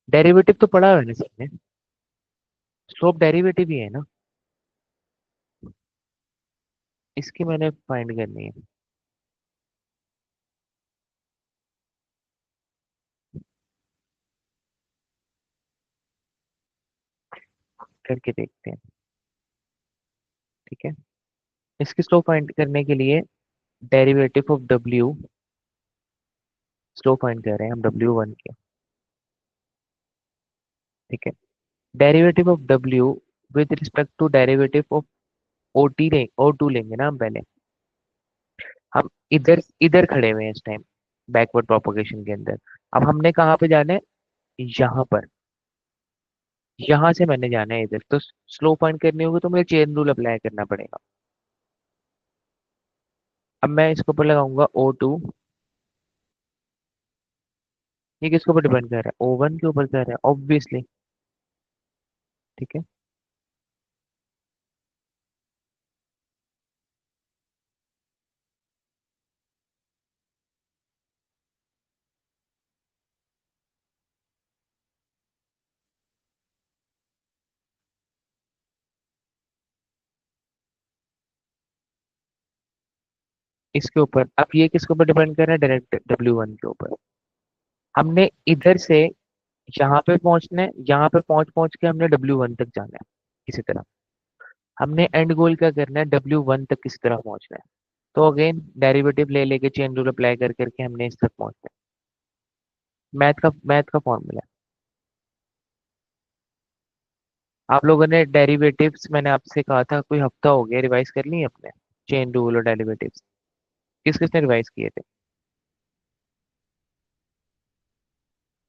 डेरिवेटिव तो पढ़ा है ना सबने। स्लोप डेरिवेटिव ही है ना। इसकी मैंने फाइंड करनी है। करके देखते हैं। ठीक है, इसकी स्लोप फाइंड करने के लिए derivative of W, slope find कर रहे हैं हम W1 के। ठीक है, derivative of W with respect to derivative of O2 लेंगे ना हम पहले। हम इधर इधर खड़े हुए हैं इस टाइम, बैकवर्ड प्रोपोगेशन के अंदर। अब हमने कहाँ पे जाना है? यहाँ पर। यहाँ से मैंने जाना है इधर, तो स्लो फाइंड करनी होगी तो मुझे चेन रूल अप्लाई करना पड़ेगा। अब मैं इसके ऊपर लगाऊंगा O2। ये किसके ऊपर डिपेंड कर रहा है? O1 के ऊपर कर रहा है ऑब्वियसली। ठीक है, इसके ऊपर। अब ये किसके ऊपर डिपेंड कर रहा है? डायरेक्ट W1 के ऊपर। हमने इधर से यहाँ पे पहुंचना है, यहाँ पे पहुंच पहुंच के हमने W1 तक जाना है किसी तरह। हमने एंड गोल क्या करना है? W1 तक किसी तरह पहुंचना है। तो अगेन डेरिवेटिव ले लेके चेन रूल अप्लाई कर करके हमने इस तक पहुंचना है। मैथ का फॉर्मूला। आप लोगों ने डेरिवेटिव्स, मैंने आपसे कहा था कोई हफ्ता हो गया, रिवाइज कर ली अपने चेन रूल और डेरिवेटिव्स? किस किसने रिवाइज किए थे?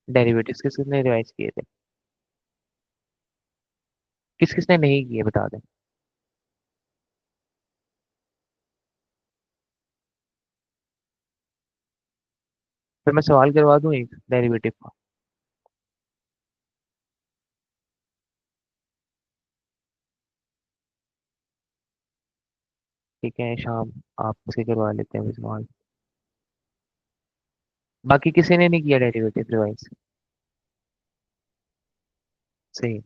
डेरिवेटिव्स किस किसने रिवाइज किए थे? किस किसने नहीं किए बता दें। फिर मैं सवाल करवा दूं एक डेरिवेटिव का। ठीक है शाम, आपसे करवा लेते हैं सवाल। बाकी किसी ने नहीं किया डेरिवेटिव रिवाइज? सही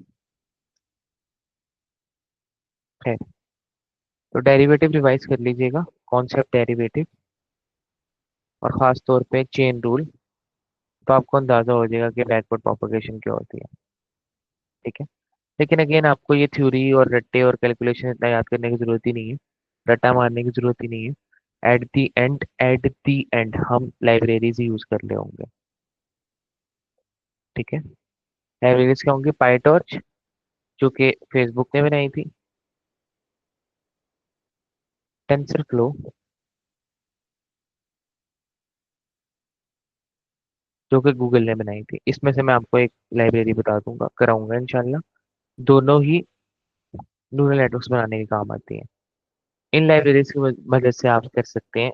है। तो डेरिवेटिव रिवाइज कर लीजिएगा, कॉन्सेप्ट डेरिवेटिव और खास तौर पे चेन रूल। तो आपको अंदाजा हो जाएगा कि बैकवर्ड प्रोपगेशन क्या होती है। ठीक है, लेकिन अगेन आपको ये थ्योरी और रट्टे और कैलकुलेशन इतना याद करने की जरूरत ही नहीं है, रट्टा मारने की जरूरत ही नहीं है। एट दी एंड हम लाइब्रेरीज ही यूज कर ले होंगे। ठीक है, लाइब्रेरीज क्या होंगी? पाईटॉर्च, जो कि फेसबुक ने बनाई थी। टेंसर फ्लो, जो कि गूगल ने बनाई थी। इसमें से मैं आपको एक लाइब्रेरी बता दूंगा, कराऊंगा इंशाल्लाह। दोनों ही न्यूरल नेटवर्क्स बनाने के काम आती हैं। इन लाइब्रेरीज की मदद से आप कर सकते हैं,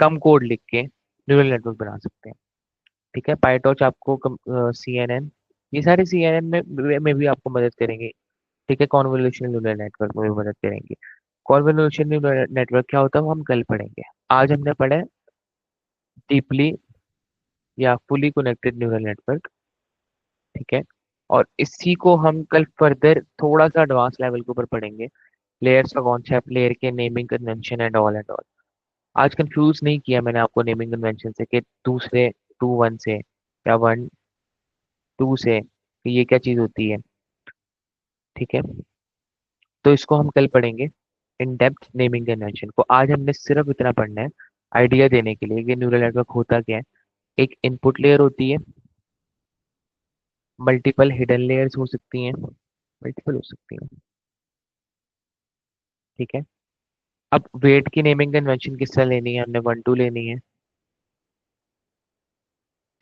कम कोड लिख के न्यूरल नेटवर्क बना सकते हैं। ठीक है, पाइटॉर्च आपको CNN, ये सारे CNN में भी आपको मदद करेंगे। ठीक है, कॉन्वोल्यूशन न्यूरल नेटवर्क में भी मदद करेंगे। कॉन्वोल्यूशन न्यूरल नेटवर्क क्या होता है वो हम कल पढ़ेंगे। आज हमने पढ़ा है डीपली या फुली कनेक्टेड न्यूरल नेटवर्क। ठीक है, और इसी को हम कल फर्दर थोड़ा सा एडवांस लेवल के ऊपर पढ़ेंगे। लेयर्स का कॉन्सेप्ट, लेयर के नेमिंग कन्वेंशन एंड ऑल। आज कंफ्यूज नहीं किया मैंने आपको नेमिंग कन्वेंशन से कि दूसरे 2 1 से या 1 2 से कि ये क्या चीज होती है। ठीक है, तो इसको हम कल पढ़ेंगे इन डेप्थ नेमिंग कन्वेंशन को। आज हमने सिर्फ इतना पढ़ना है आइडिया देने के लिए कि न्यूरल नेटवर्क होता क्या है। एक इनपुट लेयर होती है, मल्टीपल हिडन लेयर्स हो सकती हैं, मल्टीपल हो सकती हैं। ठीक है, अब वेट की नेमिंग कन्वेंशन किस तरह लेनी है, हमने 1 2 लेनी है,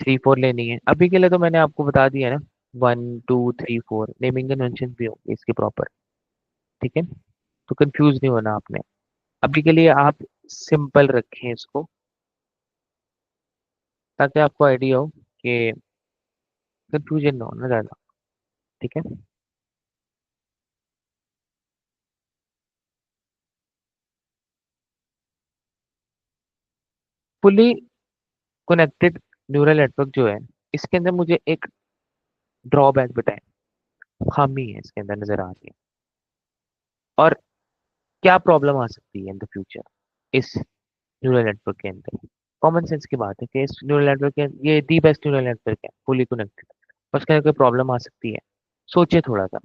3 4 लेनी है। अभी के लिए तो मैंने आपको बता दिया ना, 1 2 3 4 नेमिंग कन्वेंशन भी होंगे इसके प्रॉपर। ठीक है, तो कंफ्यूज नहीं होना आपने। अभी के लिए आप सिंपल रखें इसको, ताकि आपको आइडिया हो कि कंफ्यूजन ना हो ना ज्यादा। ठीक है, फुली कनेक्टेड न्यूरल नेटवर्क जो है, इसके अंदर मुझे एक ड्रॉबैक बताएं, खामी है इसके अंदर नजर आ रही है, और क्या प्रॉब्लम आ सकती है इन द फ्यूचर इस न्यूरल नेटवर्क के अंदर। कॉमन सेंस की बात है कि इस न्यूरल नेटवर्क के ये दी बेस्ट न्यूरल नेटवर्क है फुली कनेक्टेड, पर उसके अंदर कोई प्रॉब्लम आ सकती है। सोचिए थोड़ा सा।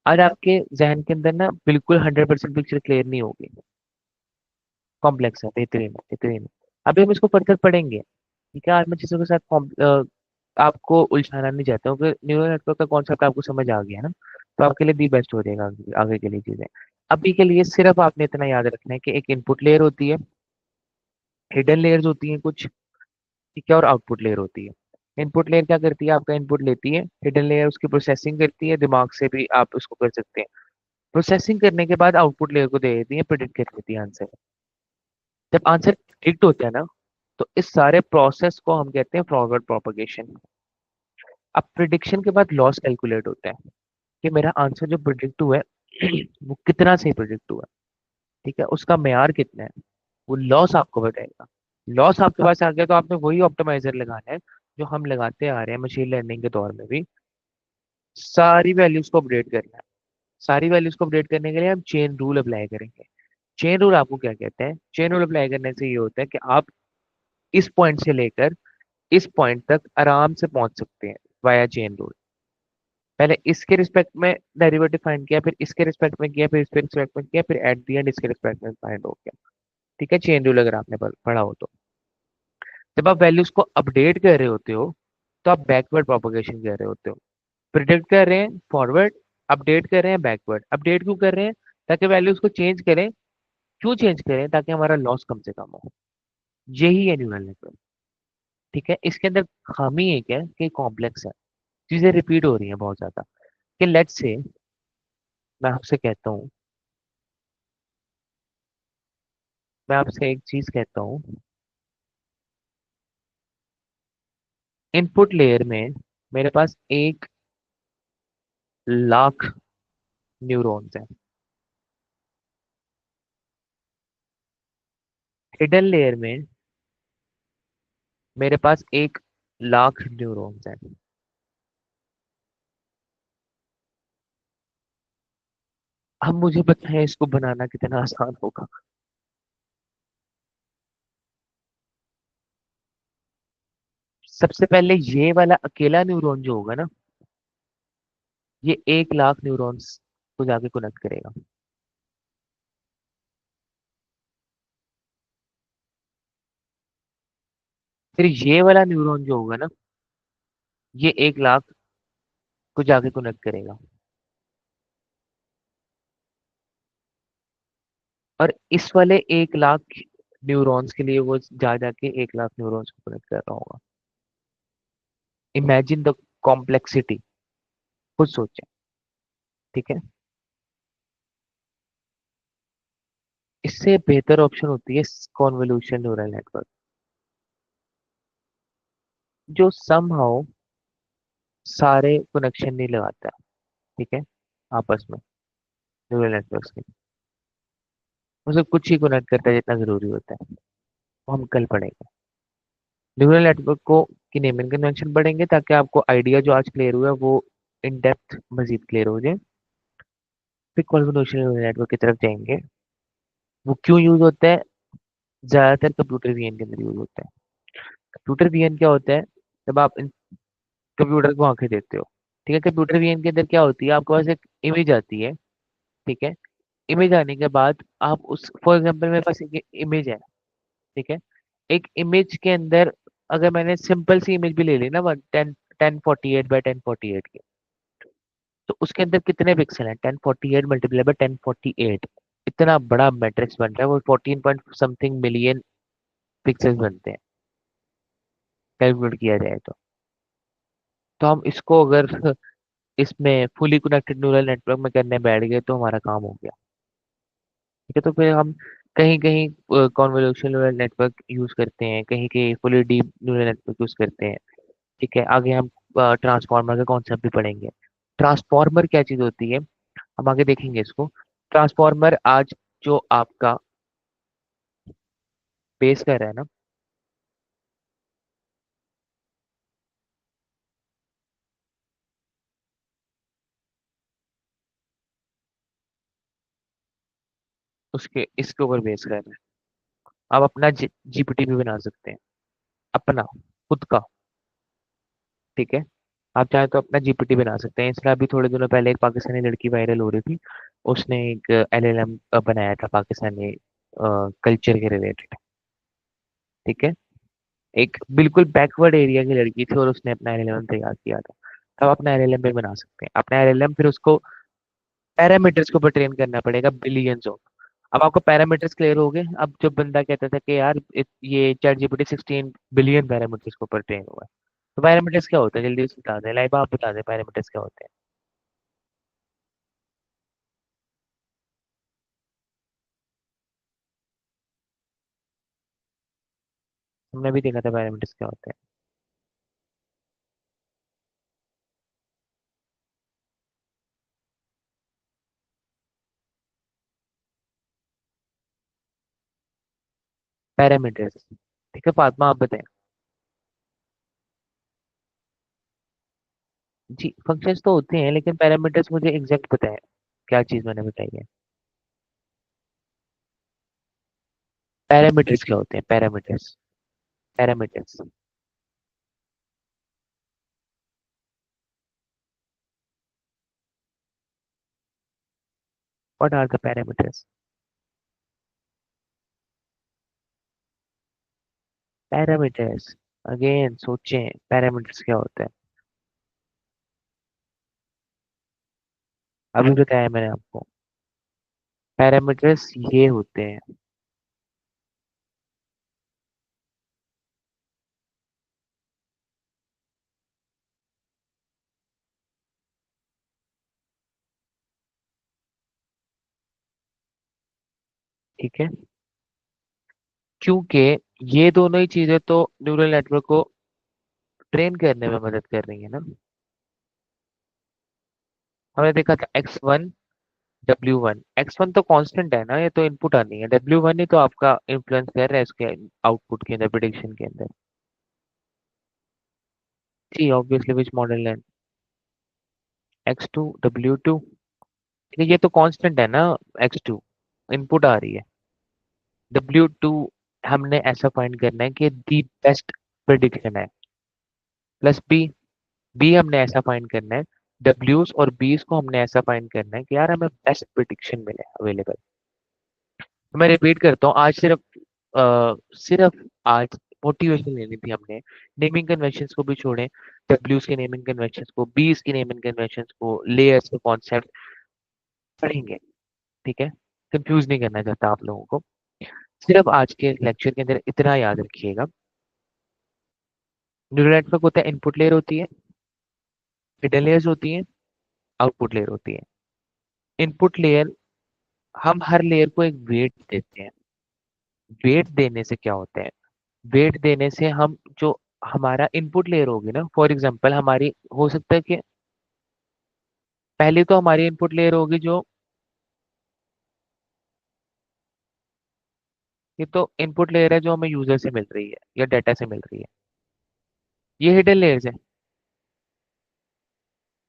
आज आपके जहन के अंदर ना बिल्कुल 100% पिक्चर क्लियर नहीं होगी। कॉम्प्लेक्स है, बेहतरीन है, बेहतरीन है। अभी हम इसको फर्दर पढ़ेंगे। ठीक है, आज मैं चीजों के साथ आपको उलझाना नहीं चाहता हूँ, क्योंकि न्यूरल नेटवर्क का कॉन्सेप्ट आपको समझ आ गया ना, तो आपके लिए दी बेस्ट हो जाएगा आगे के लिए चीजें। अभी के लिए सिर्फ आपने इतना याद रखना है कि एक इनपुट लेयर होती है, हिडन लेयर्स होती हैं कुछ। ठीक है, और आउटपुट लेयर होती है। इनपुट लेयर क्या करती है, आपका इनपुट लेती है, हिडन लेयर उसकी प्रोसेसिंग करती है, दिमाग से भी आप उसको कर सकते हैं। प्रोसेसिंग करने के बाद आउटपुट लेयर को दे देती है, प्रिडिक्ट कर देती है आंसर। जब आंसर प्रिडिक्ट होता है ना, तो इस सारे प्रोसेस को हम कहते हैं फॉरवर्ड प्रोपगेशन। अब प्रिडिक्शन के बाद लॉस कैलकुलेट होता है कि मेरा आंसर जो प्रिडिक्ट हुआ है वो कितना सही प्रिडिक्ट हुआ है। ठीक है, उसका मेयार कितना है, वो लॉस आपको बताएगा। लॉस आपके पास आ गया तो आपने वही ऑप्टिमाइजर लगाना है जो हम लगाते आ रहे हैं मशीन लर्निंग के दौर में भी। सारी वैल्यूज को अपडेट करना है। सारी वैल्यूज को अपडेट करने के लिए हम चेन रूल अप्लाई करेंगे। चेन रूल आपको क्या कहते हैं, चेन रूल अप्लाई करने से ये होता है कि आप इस पॉइंट से लेकर इस पॉइंट तक आराम से पहुंच सकते हैं वाया चेन रूल। पहले इसके रिस्पेक्ट में डेरिवेटिव फाइंड किया, फिर इसके रिस्पेक्ट में किया, फिर इसके रिस्पेक्ट में किया, फिर एट द एंड इसके रिस्पेक्ट में फाइंड हो गया। ठीक है, चेन रूल अगर आपने पढ़ा हो तो। जब आप वैल्यूज को अपडेट कर रहे होते हो, तो आप बैकवर्ड प्रोपगेशन कर रहे होते हो। प्रिडिक्ट कर रहे हैं फॉरवर्ड, अपडेट कर रहे हैं बैकवर्ड। अपडेट क्यों कर रहे हैं, ताकि वैल्यूज को चेंज करें। क्यों चेंज करें, ताकि हमारा लॉस कम से कम हो। यही है न्यूरल नेटवर्क। ठीक है, इसके अंदर खामी एक है कि कॉम्प्लेक्स है, चीजें रिपीट हो रही हैं बहुत ज्यादा। कि लेट्स से मैं आपसे कहता हूँ, मैं आपसे एक चीज कहता हूँ, इनपुट लेयर में मेरे पास 1 लाख न्यूरॉन्स हैं। हिडन लेयर में मेरे पास 1 लाख न्यूरॉन्स हैं। अब मुझे बताएं इसको बनाना कितना आसान होगा। सबसे पहले ये वाला अकेला न्यूरॉन जो होगा ना, ये 1 लाख न्यूरॉन्स को जाके कनेक्ट करेगा। फिर ये वाला न्यूरॉन जो होगा ना, ये 1 लाख को जाके कनेक्ट करेगा। और इस वाले 1 लाख न्यूरॉन्स के लिए वो जा जाके 1 लाख न्यूरॉन्स को कनेक्ट कर रहा होगा। इमेजिन द कॉम्प्लेक्सिटी, खुद सोचें। ठीक है। इससे बेहतर ऑप्शन होती है कॉन्वोल्यूशन न्यूरल नेटवर्क, जो समहाउ सारे कनेक्शन नहीं लगाता है, ठीक है, आपस में न्यूरल नेटवर्क्स के। वो सिर्फ कुछ ही कनेक्ट करता है जितना जरूरी होता है। वो हम कल पढ़ेंगे। न्यूरल नेटवर्क को की नेमिंग कन्वेंशन पढ़ेंगे ताकि आपको आइडिया जो आज क्लियर हुआ है वो इन डेप्थ मजीद क्लियर हो जाए। फिर कॉन्वोल्यूशन न्यूरल नेटवर्क की तरफ जाएंगे। वो क्यों यूज होता है? ज्यादातर कंप्यूटर वीएन के अंदर यूज होता है। कंप्यूटर वीएन क्या होता है? जब आप कंप्यूटर को आंखें देते हो, ठीक है, कंप्यूटर वीएन के अंदर क्या होती है, आपके पास एक इमेज आती है, ठीक है। इमेज आने के बाद आप उस, फॉर एग्जांपल मेरे पास एक इमेज है, ठीक है। एक इमेज के अंदर अगर मैंने सिंपल सी इमेज भी ले ली ना, 1048 बाय 1048 की, तो उसके अंदर कितने पिक्सल हैं? 1048 मल्टीप्लाई बाय 1048, इतना बड़ा मैट्रिक्स बन रहा है, वो 14 पॉइंट समथिंग मिलियन पिक्सल्स बनते हैं, कैलकुलेट किया जाए तो हम इसको अगर इसमें फुली कनेक्टेड न्यूरल नेटवर्क में करने बैठ गए तो हमारा काम हो गया, ठीक है। तो फिर हम कहीं कहीं कॉन्वोल्यूशन न्यूरल नेटवर्क यूज करते हैं, कहीं कहीं fully deep neural network use करते हैं, ठीक है। आगे हम ट्रांसफार्मर का कॉन्सेप्ट भी पढ़ेंगे। ट्रांसफार्मर क्या चीज होती है, हम आगे देखेंगे इसको। ट्रांसफार्मर आज जो आपका बेस कर रहा है ना, उसके इसके ऊपर बेस कर रहा है। आप अपना जीपीटी भी बना सकते हैं, अपना खुद का, ठीक है। आप चाहे तो अपना जीपीटी बना सकते हैं। इसलिए अभी थोड़े दिनों पहले एक पाकिस्तानी लड़की वायरल हो रही थी, उसने एक एलएलएम बनाया था पाकिस्तानी कल्चर के रिलेटेड, ठीक है। एक बिल्कुल बैकवर्ड एरिया की लड़की थी और उसने अपना एलएलएम तैयार किया था। तो आप अपना एलएलएम भी बना सकते हैं, अपना एलएलएम फिर उसको पैरामीटर्स के ऊपर ट्रेन करना पड़ेगा, बिलियंस ऑफ। अब आपको पैरामीटर्स क्लियर हो गए। अब जो बंदा कहता था कि यार ये चैट जीपीटी 16 बिलियन पैरामीटर्स के ऊपर ट्रेन हुआ है, तो पैरामीटर्स क्या होता है जल्दी से बता दें, लाइव आप बता दें पैरामीटर्स क्या होते हैं। हमने भी देखा था पैरामीटर्स क्या होते हैं। पैरामीटर्स, ठीक है, फातिमा आप बताएं। जी, फंक्शंस तो होते हैं लेकिन पैरामीटर्स मुझे एग्जैक्ट पता है क्या चीज मैंने बताई है। पैरामीटर्स क्या होते हैं? Parameters, parameters. What are the parameters? Parameters, again सोचें पैरामीटर्स क्या होता है। अभी बताया मैंने आपको, पैरामीटर्स ये होते हैं, ठीक है। क्योंकि ये दोनों ही चीजें तो न्यूरल नेटवर्क को ट्रेन करने में मदद कर रही है ना। हमने देखा था X1 W1, X1 तो कांस्टेंट है ना, ये तो इनपुट आनी है, W1 ही तो आपका इन्फ्लुएंस कर रहा है इसके आउटपुट के अंदर, प्रिडिक्शन के अंदर। जी ऑब्वियसली, विच मॉडल है? X2 W2, ठीक है, ये तो कांस्टेंट है ना। X2 इनपुट आ रही है, W2 हमने ऐसा फाइंड करना है कि दी बेस्ट प्रिडिक्शन है, प्लस बी हमने ऐसा फाइंड करना है, डब्ल्यूज और बीस को हमने ऐसा फाइंड करना है कि यार हमें बेस्ट प्रिडिक्शन मिले अवेलेबल। तो मैं रिपीट करता हूँ, आज सिर्फ आज मोटिवेशन लेनी थी हमने। नेमिंग कन्वेंशंस को भी छोड़ें, डब्ल्यूज के नेमिंग कन्वेंशंस को, बीस की नेमिंग कन्वेंशंस को, लेयर्स के कॉन्सेप्ट पढ़ेंगे, ठीक है। कंफ्यूज नहीं करना चाहता आप लोगों को। सिर्फ आज के लेक्चर के अंदर इतना याद रखिएगा, न्यूरल नेटवर्क होता है, इनपुट लेयर होती है, हिडन लेयर्स होती है, आउटपुट लेयर होती है। इनपुट लेयर, हम हर लेयर को एक वेट देते हैं। वेट देने से क्या होता है, वेट देने से हम जो हमारा इनपुट लेयर होगी ना, फॉर एग्जांपल हमारी हो सकता है कि पहले तो हमारी इनपुट लेयर होगी जो, ये तो इनपुट लेयर है जो हमें यूजर से मिल रही है या डाटा से मिल रही है, ये हिडन लेयर्स है।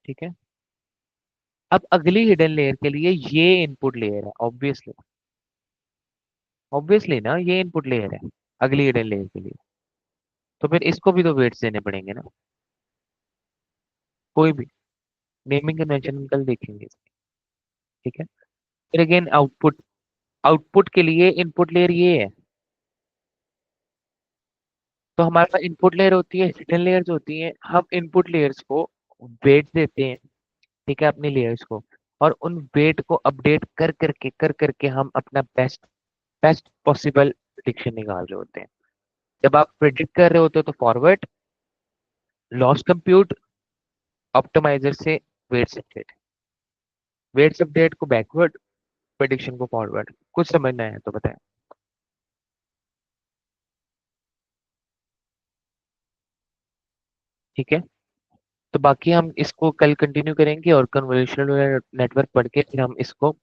ठीक है, अब अगली हिडन लेयर के लिए ये इनपुट लेयर है, ऑब्वियसली, ऑब्वियसली ना ये इनपुट लेयर है अगली हिडन लेयर के लिए, तो फिर इसको भी तो वेट्स देने पड़ेंगे ना, कोई भी। नेमिंग कन्वेंशन कल देखेंगे। ठीक है, फिर अगेन आउटपुट, आउटपुट के लिए इनपुट लेयर ये है, तो हमारे पास इनपुट लेयर होती है, हिडन लेयर्स होती हैं, हम इनपुट लेयर्स को वेट देते हैं। ठीक है, अपनी लेयर्स को, और उन वेट को अपडेट कर करके हम अपना बेस्ट बेस्ट पॉसिबल प्रिडिक्शन निकाल रहे होते हैं। जब आप प्रिडिक्ट कर रहे होते हो तो फॉरवर्ड, लॉस कंप्यूट, ऑप्टिमाइजर से वेट्स अपडेट, वेट्स अपडेट को बैकवर्ड, प्रिडिक्शन को फॉरवर्ड। कुछ समझना है तो बताएं। ठीक है, तो बाकी हम इसको कल कंटिन्यू करेंगे, और कन्वोल्यूशनल नेटवर्क पढ़ के फिर हम इसको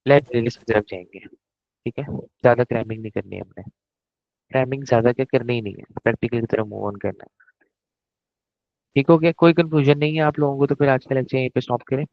लाइब्रेरी की तरफ जाएंगे। ठीक है, ज्यादा क्रैमिंग नहीं करनी है हमने, क्रैमिंग ज्यादा क्या करनी ही नहीं है, प्रैक्टिकल की तरफ मूव ऑन करना है। ठीक हो गया, कोई कंफ्यूजन नहीं है आप लोगों को, तो फिर आज का लेक्चर यहीं पे स्टॉप करें।